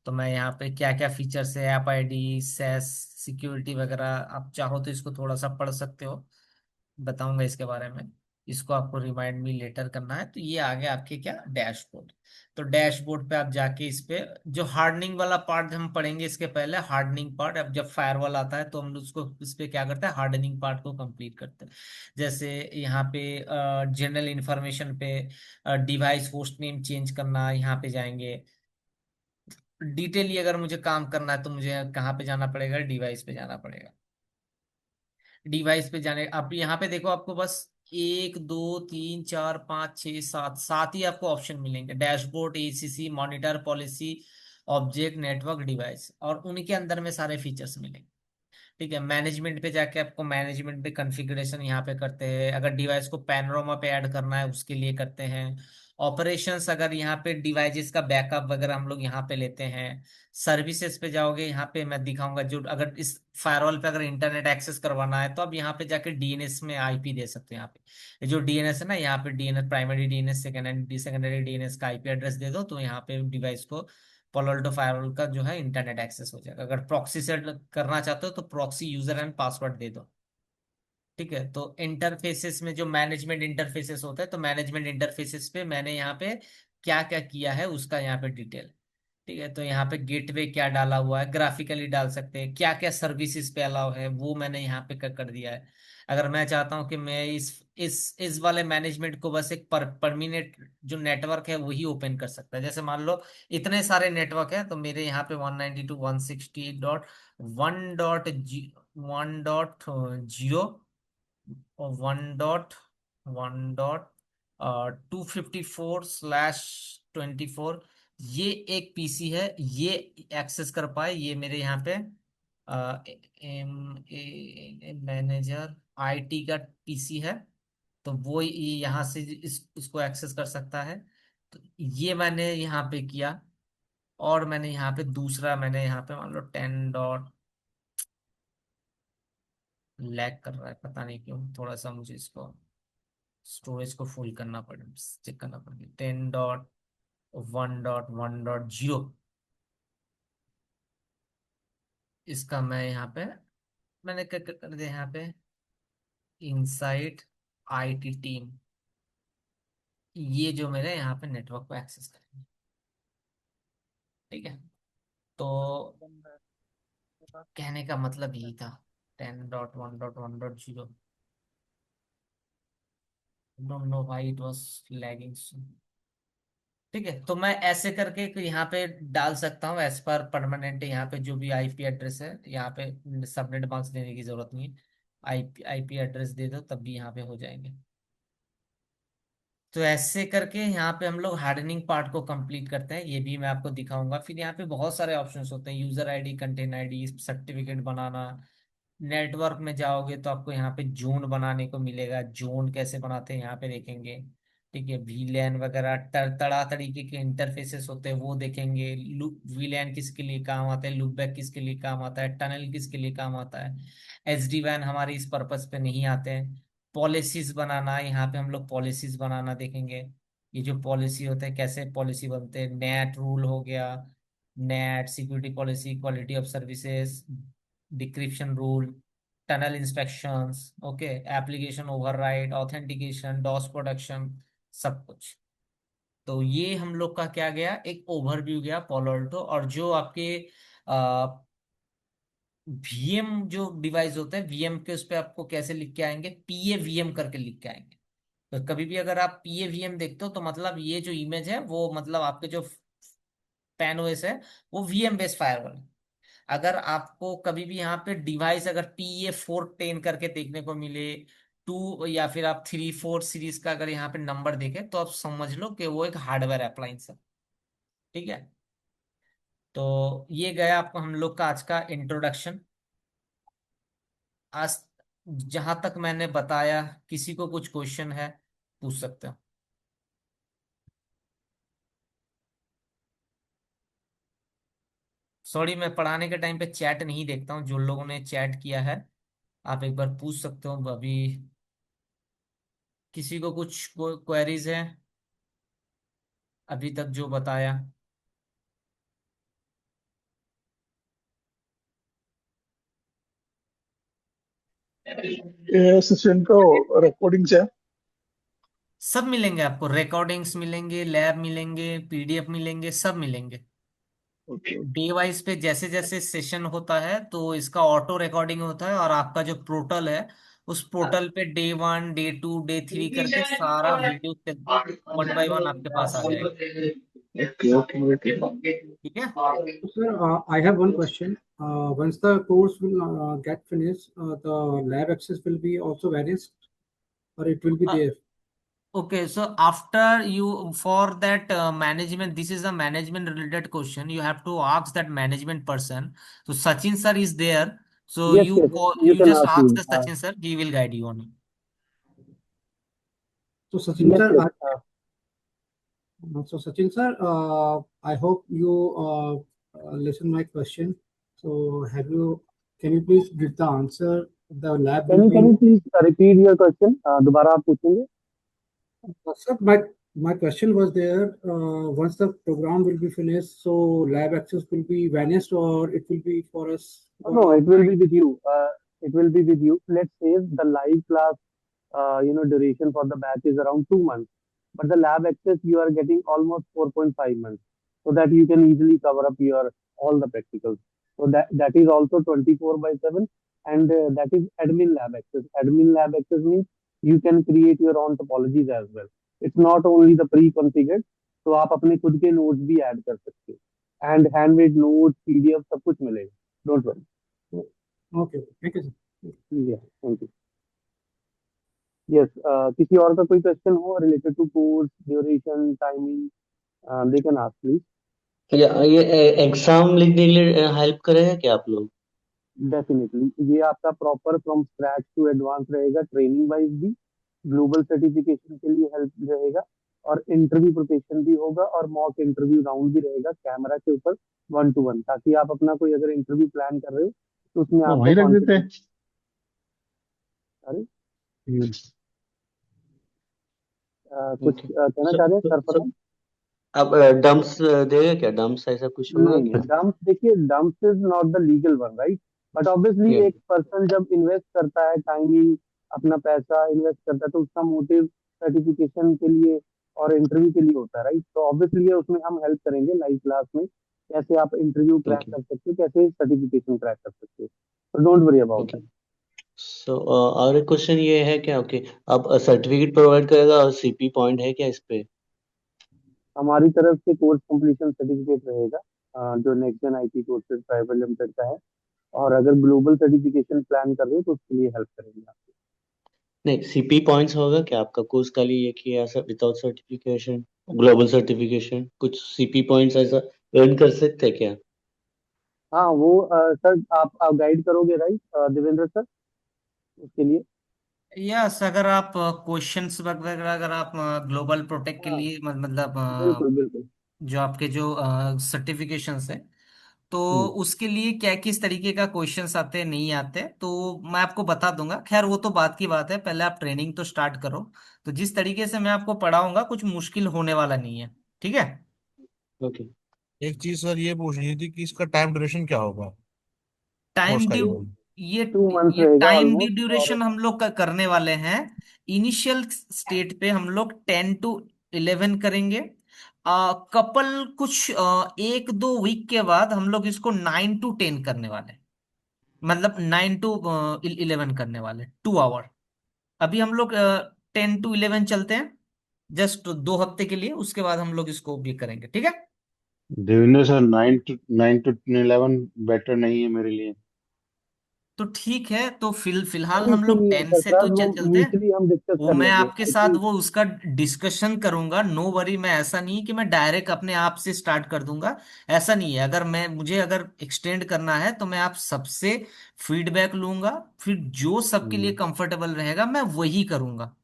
तो मैं यहाँ पे क्या क्या फीचर्स है, ऐप आईडी, सेस, सिक्योरिटी वगैरह, आप चाहो तो इसको थोड़ा सा पढ़ सकते हो, बताऊंगा इसके बारे में। इसको आपको रिमाइंड मी लेटर करना है। तो ये आ गया आपके क्या, डैशबोर्ड। तो डैशबोर्ड पे आप जाके इस पे जो हार्डनिंग वाला पार्ट हम पढ़ेंगे इसके पहले, हार्डनिंग पार्ट। अब जब फायरवॉल आता है तो हम उसको इस पे क्या करते हैं, हार्डनिंग पार्ट को कंप्लीट करते हैं। जैसे यहाँ पे जनरल इंफॉर्मेशन पे डिवाइस होस्ट नेम चेंज करना, यहाँ पे जाएंगे। डिटेली अगर मुझे काम करना है तो मुझे कहाँ पे जाना पड़ेगा, डिवाइस पे जाना पड़ेगा। डिवाइस पे जाने, आप यहाँ पे देखो, आपको बस 1 2 3 4 5 6 7 सात ही आपको ऑप्शन मिलेंगे। Dashboard, ACC, monitor, policy, object, network, device, और उनके अंदर में सारे फीचर्स मिलेंगे। ठीक है, मैनेजमेंट पे जाके आपको मैनेजमेंट पे कॉन्फ़िगरेशन यहाँ पे करते हैं। अगर डिवाइस को पैनोरामा पे ऐड करना है उसके लिए करते हैं। ऑपरेशंस, अगर यहाँ पे डिवाइसेस का बैकअप वगैरह हम लोग यहाँ पे लेते हैं। सर्विसेज पे जाओगे, यहाँ पे मैं दिखाऊंगा, जो अगर इस फायरवॉल पे अगर इंटरनेट एक्सेस करवाना है तो आप यहाँ पे जाके डीएनएस में आईपी दे सकते हो। यहाँ पे ये जो डीएनएस है ना, यहाँ पे DNS, primary DNS, secondary DNS का आईपी एड्रेस दे दो, तो यहाँ पे डिवाइस को Palo Alto फायरवॉल का जो है इंटरनेट एक्सेस हो जाएगा। अगर प्रॉक्सी से करना चाहते हो तो प्रॉक्सी यूजर एंड पासवर्ड दे दो। ठीक है, तो इंटरफेसेस में जो मैनेजमेंट इंटरफेसेस होता है, तो मैनेजमेंट इंटरफेसेस पे मैंने यहाँ पे क्या क्या किया है उसका यहाँ पे डिटेल। ठीक है, तो यहाँ पे गेटवे क्या डाला हुआ है, ग्राफिकली डाल सकते हैं, क्या क्या सर्विसेज पे अलाउ है वो मैंने यहाँ पे कर दिया है। अगर मैं चाहता हूँ कि मैं इस वाले मैनेजमेंट को बस एक परमिनेंट जो नेटवर्क है वही ओपन कर सकता है। जैसे मान लो इतने सारे नेटवर्क है, तो मेरे यहाँ पे 192.168.1.1.0 और 1.1.254/24, ये एक पीसी है, ये एक्सेस कर पाए, ये मेरे यहाँ पे मैनेजर आईटी का पीसी है। तो वो ये यहाँ से इसको एक्सेस कर सकता है। तो ये मैंने यहाँ पे किया। और मैंने यहाँ पे दूसरा, मैंने यहाँ पे मान लो 10 लैग कर रहा है, पता नहीं क्यों, थोड़ा सा मुझे इसको स्टोरेज को फुल करना पड़े, चेक करना पड़ेगा। 10.1.1.0, इसका मैं यहाँ पे मैंने क्या कर दिया, यहाँ पे इनसाइड आईटी टीम, ये जो मेरे यहाँ पे नेटवर्क को एक्सेस करेंगे। ठीक है, तो कहने का मतलब यही था। 10.1.1.0, don't know why it was lagging. ठीक है, तो मैं ऐसे करके यहाँ पे डाल सकता हूँ एज पर परमानेंट, यहाँ पे जो भी आईपी एड्रेस है, यहाँ पे सबनेट मास्क देने की जरूरत नहीं है। आईपी एड्रेस दे दो तब भी यहाँ पे हो जाएंगे। तो ऐसे करके यहाँ पे हम लोग हार्डनिंग पार्ट को कंप्लीट करते हैं, ये भी मैं आपको दिखाऊंगा। फिर यहाँ पे बहुत सारे ऑप्शंस होते हैं, user ID, content ID, certificate बनाना, नेटवर्क में जाओगे तो आपको यहाँ पे जोन बनाने को मिलेगा। जोन कैसे बनाते हैं यहाँ पे देखेंगे। ठीक है, वीलैन वगैरह तड़ा तरीके के इंटरफेसेस होते हैं वो देखेंगे। लूप वीलैन किसके लिए काम आता है, लूपबैक किसके लिए काम आता है, टनल किसके लिए काम आता है। एसडी वैन हमारे इस पर्पस पे नहीं आते हैं। पॉलिसीज बनाना, यहाँ पे हम लोग पॉलिसीज बनाना देखेंगे। ये जो पॉलिसी होते हैं कैसे पॉलिसी बनते हैं, नेट रूल हो गया, NAT security policy, quality of services, decryption rule, tunnel inspections, okay, application override, authentication, DoS protection, सब कुछ। तो ये हम लोग का क्या गया, एक ओवरव्यू गया Palo Alto। और जो आपके वीएम जो डिवाइस होते हैं, वीएम के उस पे आपको कैसे लिख के आएंगे, पीए वीएम करके लिख के आएंगे। तो कभी भी अगर आप पीए वीएम देखते हो तो मतलब ये जो इमेज है वो मतलब आपके जो पैन ओएस है वो वीएम बेस्ड फायरवॉल है। अगर आपको कभी भी यहाँ पे डिवाइस अगर PA410 करके देखने को मिले, टू या फिर आप 3 4 सीरीज का अगर यहाँ पे नंबर देखें तो आप समझ लो कि वो एक हार्डवेयर अप्लायंस है। ठीक है, तो ये गया आपको हम लोग का आज का इंट्रोडक्शन। आज जहां तक मैंने बताया, किसी को कुछ क्वेश्चन है पूछ सकते हो। सॉरी, मैं पढ़ाने के टाइम पे चैट नहीं देखता हूँ। जो लोगों ने चैट किया है आप एक बार पूछ सकते हो अभी। किसी को कुछ क्वेरीज है अभी तक जो बताया? ये सेशन को रिकॉर्डिंग्स है। सब मिलेंगे आपको, रिकॉर्डिंग्स मिलेंगे, लैब मिलेंगे, पीडीएफ मिलेंगे, सब मिलेंगे। ओके डे वाइज पे जैसे जैसे सेशन होता है तो इसका ऑटो रिकॉर्डिंग होता है, और आपका जो पोर्टल है उस पोर्टल पे डे 1 डे 2 डे 3 करके सारा वीडियो 1 बाय 1 आपके पास आ जाएगा। Okay okay okay. ठीक है। Sir, I have one question. Once the course will get finished, the lab access will be also vanished, or it will be there? Okay, so after you, for that management, this is a management related question. You have to ask that management person. So Sachin sir is there. So Yes, you yes, call, you you can just ask ask me. the Sachin sir. He will guide you on it. So Sachin Yes, sir, yes. I hope you listen my question. So can you please give the answer? The lab will Can be. you please repeat your question? दोबारा आप पूछेंगे? Sir, my question was there. Once the program will be finished, so lab access will be vanished, or it will be for us. No, it will be with you. It will be with you. Let's say the live class, duration for the batch is around 2 months, but the lab access you are getting almost 4.5 months, so that you can easily cover up your all the practicals. So that is also 24/7, and that is admin lab access. Admin lab access means you can create your own topologies as well. It's not only the pre-configured, तो आप अपने खुद के notes भी add कर सकते हो, and handmade notes, PDF सब कुछ मिलेगा, don't worry. Okay, thank you, sir. Thank you. Yes, किसी और का कोई क्वेश्चन हो related to course duration timing, they can ask please. ये एग्जाम लिखने के लिए हेल्प करेगा क्या आप लोग? डेफिनेटली ये आपका proper from scratch to advance रहेगा, ट्रेनिंग वाइज भी, ग्लोबल सर्टिफिकेशन के लिए हेल्प रहेगा, और इंटरव्यू प्रिपरेशन भी होगा, और मॉक इंटरव्यू राउंड भी रहेगा कैमरा के ऊपर 1 to 1, ताकि आप अपना कोई अगर इंटरव्यू प्लान कर रहे हो तो उसमें तो आपका वहीं रख देते हैं। कॉन्फिडेंस। अरे कुछ Okay. कहना चाह रहे हैं सर फरमान? अब डम्प्स देगा क्या? डम्प्स ऐसा कुछ होगा नहीं, क्या? डम्प्स, देखिए dumps is not the legal one, right, but obviously Yeah. एक पर्सन जब इन्वेस्ट करता है टाइमिंग, अपना पैसा इन्वेस्ट करता है, तो उसका मोटिव सर्टिफिकेशन के लिए और इंटरव्यू के लिए होता है, राइट। तो ऑब्वियसली उसमें हम हेल्प करेंगे लाइव क्लास में, कैसे आप इंटरव्यू क्रैक Okay. कर सकते हो, कैसे सर्टिफिकेशन क्रैक कर सकते हो, तो don't worry about Okay. That. So, और एक क्वेश्चन ये है क्या? ओके, अब सर्टिफिकेट प्रोवाइड करेगा और CP पॉइंट है क्या इस पे? हमारी तरफ से कोर्स कंप्लीशन सर्टिफिकेट रहेगा, जो next gen IT courses private limited का है, और अगर ग्लोबल सर्टिफिकेशन प्लान कर रहे हो तो उसके लिए हेल्प करेंगे आप। नहीं, CP पॉइंट्स होगा क्या? आपका कोर्स खाली ये किया विदाउट सर्टिफिकेशन, ग्लोबल सर्टिफिकेशन, कुछ CP पॉइंट्स ऐसा अर्न कर सकते हैं क्या? हाँ वो सर आप गाइड करोगे राइट देवेंद्र सर उसके लिए। यस, अगर आप क्वेश्चंस वगैरह अगर आप ग्लोबल प्रोटेक्ट के हाँ लिए मतलब बिल्कुल बिल्कुल। जो आपके जो सर्टिफिकेशंस है, तो हम्म उसके लिए क्या किस तरीके का क्वेश्चंस आते हैं नहीं आते, तो मैं आपको बता दूंगा। खैर वो तो बात की बात है, पहले आप ट्रेनिंग तो स्टार्ट करो। तो जिस तरीके से मैं आपको पढ़ाऊंगा कुछ मुश्किल होने वाला नहीं है, ठीक है। ओके। एक चीज सर ये पूछनी थी कि इसका टाइम ड्यूरेशन क्या होगा कोर्स टाइम का ड्यू ये। ये 2 मंथ ये रहेगा टाइम ऑलमोस्ट। और ड्यूरेशन हम लोग का करने वाले हैं। इनिशियल स्टेट पे हम लोग 10 to 11 करेंगे। कपल कुछ 1-2 वीक के बाद हम लोग इसको 9 to 10 करने वाले हैं। मतलब 9 to 11 करने वाले, 2 आवर। अभी हम लोग 10 to 11 चलते हैं, जस्ट 2 हफ्ते के लिए। उसके बाद हम लोग इसको भी करेंगे, ठीक है। देवेंद्र सर 9 to 11 बेटर नहीं है मेरे लिए। तो ठीक है, तो फिलहाल कोई हम इशू लोग नहीं है 10 सर, से तो क्लास वो चलते हैं। म्यूचुअली हम डिस्कस वो कर मैं लेंगे आपके आई साथ थिंक। वो उसका डिस्कशन करूंगा, नो वरी। मैं ऐसा नहीं कि मैं डायरेक्ट अपने आप से स्टार्ट कर दूंगा। ऐसा नहीं है। अगर मैं मुझे अगर एक्सटेंड करना है तो मैं आप सबसे फीडबैक लूंगा, फिर जो सबके लिए कंफर्टेबल रहेगा मैं वही करूंगा।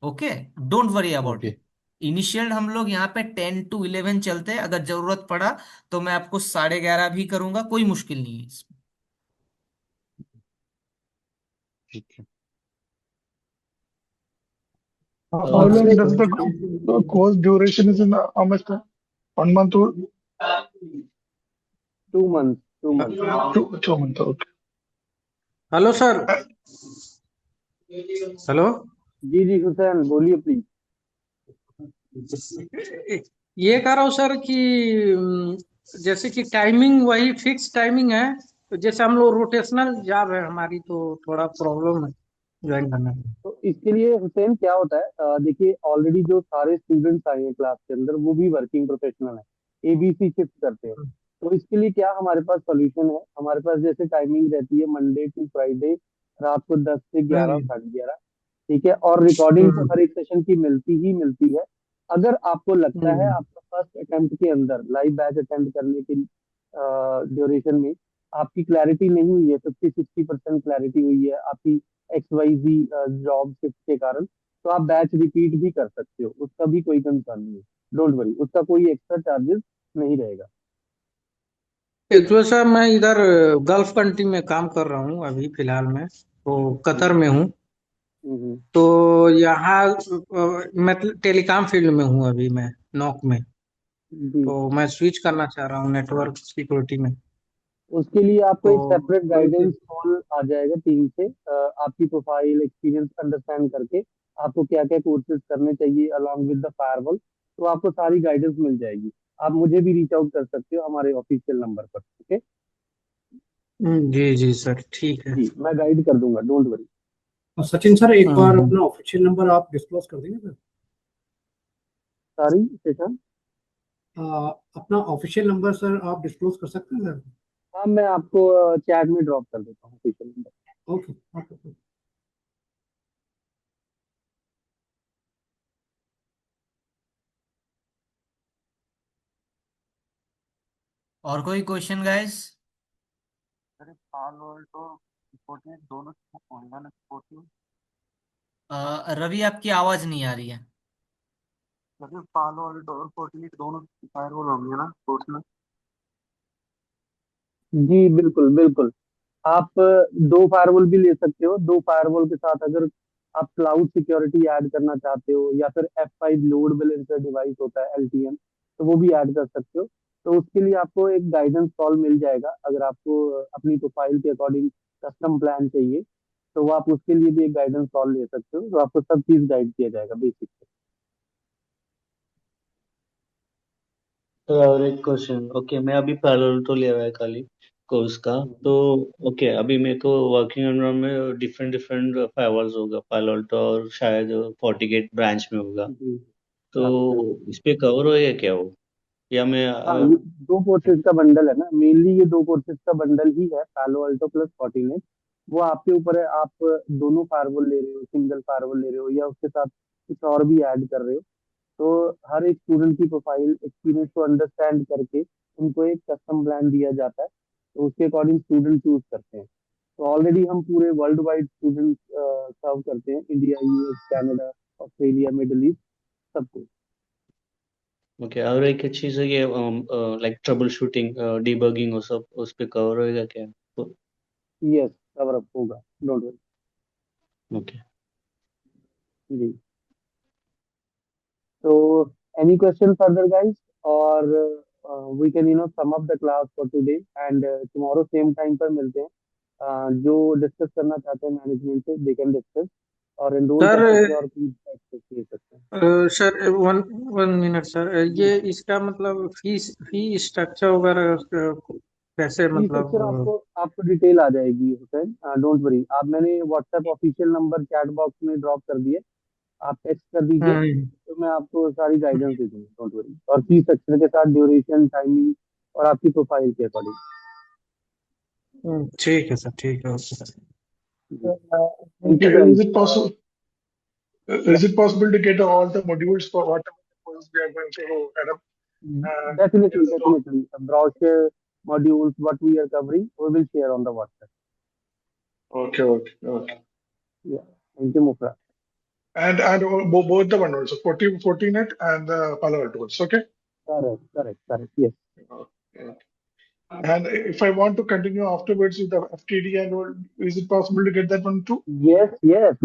Okay, don't worry about okay. It. Initial हम लोग यहाँ पे 10 to 11 चलते हैं। अगर जरूरत पड़ा तो मैं आपको 11:30 भी करूंगा, कोई मुश्किल नहीं है इसमें। ठीक है। How long sir does the course duration is in how much time? 1 month or 2 month 2 month. 2 month? Okay. Hello sir. Hello. जी जी हुसैन बोलिए प्लीज। ये कह रहा हूँ सर कि जैसे कि टाइमिंग वही फिक्स टाइमिंग है, तो जैसे हम लोग रोटेशनल जॉब है हमारी, तो थोड़ा प्रॉब्लम है ज्वाइन करने में। तो इसके लिए हुसैन क्या होता है देखिए ऑलरेडी जो सारे स्टूडेंट्स आए हैं क्लास के अंदर वो भी वर्किंग प्रोफेशनल है, एबीसी शिफ्ट करते हैं। तो इसके लिए क्या हमारे पास सॉल्यूशन है, हमारे पास जैसे टाइमिंग रहती है मंडे टू फ्राइडे रात को 10 से 11 हम्म 11:30। ठीक है, और रिकॉर्डिंग तो हम्म हर एक सेशन की मिलती ही मिलती है। अगर आपको लगता है हम्म आपका फर्स्ट अटेम्प्ट के अंदर लाइव बैच अटेंड करने के ड्यूरेशन में आपकी क्लैरिटी नहीं हुई है, 50-60% क्लैरिटी हुई है आपकी XYZ जॉब शिफ्ट के कारण, तो आप बैच रिपीट भी कर सकते हो, उसका भी कोई कंसर्न नहीं है। डोंट वरी, उसका कोई एक्स्ट्रा चार्जेस नहीं रहेगा। एक्चुअली सर मैं इधर गल्फ कंट्री में काम कर रहा हूँ अभी फिलहाल में, तो कतर हम्म, में हूँ। हम्म, तो यहाँ मैं टेलीकॉम फील्ड में हूँ अभी, मैं नॉक में। जी। तो मैं स्विच करना चाह रहा हूँ नेटवर्क सिक्योरिटी में। उसके लिए आपको तो एक सेपरेट वही गाइडेंस कॉल आ जाएगा टीम से, आपकी प्रोफाइल एक्सपीरियंस अंडरस्टैंड करके आपको क्या क्या कोर्सेज करने चाहिए अलोंग विद द फायरवॉल, तो आपको सारी गाइडेंस मिल जाएगी। आप मुझे भी रीच आउट कर सकते हो हमारे ऑफिशियल नंबर पर, ओके। जी जी सर, ठीक है। जी मैं गाइड कर दूंगा, डोंट वरी। सचिन सर, एक बार हम्म। अपना ऑफिशियल नंबर आप डिस्क्लोज कर देंगे सर? सारी सेशन। अपना ऑफिशियल नंबर सर आप डिस्क्लोज कर सकते हैं सर? हाँ मैं आपको चैट में ड्रॉप कर देता हूँ ऑफिशियल नंबर। Okay okay. और कोई क्वेश्चन गाइस? अरे पालो अल्टो फोर्टिनेट दोनों होंगे ना फोर्टिनेट। रवि, आपकी आवाज नहीं आ रही है। अरे पालो अल्टो और फोर्टिनेट दोनों फायरवॉल होंगे ना फोर्टिनेट। जी बिल्कुल बिल्कुल। आप दो फायरवॉल भी ले सकते हो, दो फायरवॉल के साथ अगर आप क्लाउड सिक्योरिटी ऐड करना चाहते हो या फिर F5 लोड बैलेंसर डिवाइस होता है LTM, तो वो भी ऐड कर सकते हो। तो उसके लिए आपको एक गाइडेंस कॉल मिल जाएगा, अगर आपको अपनी प्रोफाइल के अकॉर्डिंग कस्टम प्लान चाहिए तो वो आप उसके लिए भी एक गाइडेंस कॉल ले सकते हो, तो आपको सब चीज गाइड किया जाएगा बेसिक। तो और एक क्वेश्चन, ओके मैं अभी पैरेलल तो ले रहा है खाली कोर्स का। तो ओके अभी मेरे को वर्किंग एनवायरनमेंट में डिफरेंट डिफरेंट फायरवॉल्स होगा, पैरेलल और शायद फोर्टिगेट ब्रांच में होगा। जी तो अच्छा। इस पे कवर हो या क्या हो, या मैं हाँ ये दो कोर्सेज का बंडल है ना, मेनली ये दो कोर्सेज का बंडल ही है, पालो अल्टो प्लस फॉर्टिनेट। वो आपके ऊपर है, आप दोनों फायरवॉल ले रहे हो, सिंगल फायरवॉल ले रहे हो या उसके साथ कुछ और भी ऐड कर रहे हो। तो हर एक स्टूडेंट की प्रोफाइल एक्सपीरियंस को अंडरस्टैंड करके उनको एक कस्टम प्लान दिया जाता है। तो उसके अकॉर्डिंग स्टूडेंट चूज करते हैं। तो ऑलरेडी हम पूरे वर्ल्ड वाइड स्टूडेंट सर्व करते हैं, India, US, Canada, Australia, middle east, सबको। ओके, और एक चीज है ये लाइक ट्रबल शूटिंग, डिबगिंग और सब उस पे कवर होएगा क्या? यस, कवर अप होगा, डोंट वरी। ओके। जी। So, any question further, guys? Or we can, sum up the class for today and tomorrow same time पर मिलते हैं। जो डिस्कस करना चाहते हैं मैनेजमेंट से, दे कैन डिस्कस, और एनरोल कर सकते हैं और फीडबैक ले सकते हैं। Sir one one minute sir, ये इसका मतलब फी स्ट्रक्चर वगैरह कैसे, फी स्ट्रक्चर मतलब आपको डिटेल आ जाएगी हुसैन, डोंट वरी। आप, मैंने WhatsApp official number chat box में ड्रॉप कर दिए, आप टेक्स्ट कर दीजिए, तो मैं आपको सारी गाइडेंस दे दूंगा, डोंट वरी। और फी स्ट्रक्चर के साथ ड्यूरेशन, टाइमिंग और आपकी प्रोफाइल के अकॉर्डिंग। ठीक है सर, ठीक है, okay sir. Thank you, Okay, guys. is it possible to get all the modules for whatever course we are going to add up? Definitely. Brochure, modules, what we are covering, we will share on the WhatsApp. Okay. Yeah. Thank you, Mufra. And both the one also, Fortinet and Palo Alto. Okay. Correct. Yes. Okay. And if I want to continue afterwards with the FTD and all, is it possible to get that one too? Yes.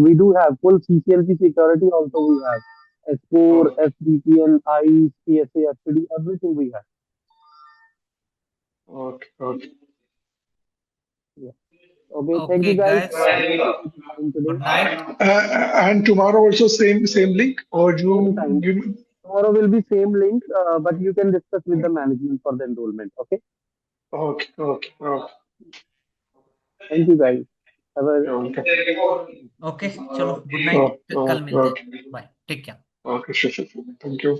We do have full CCNP security. Also, we have S4, SDPN, ICE, PSA, FTD, everything we have. Okay. Yeah. Okay. Thank you, guys. Good night. And tomorrow also same link, or you Same time. give me? Tomorrow will be same link, but you can discuss with the management for the enrollment. Okay. Okay. Thank you, guys. Have a okay, चलो good night, कल मिलते हैं, bye, take care. Okay, sure. Thank you.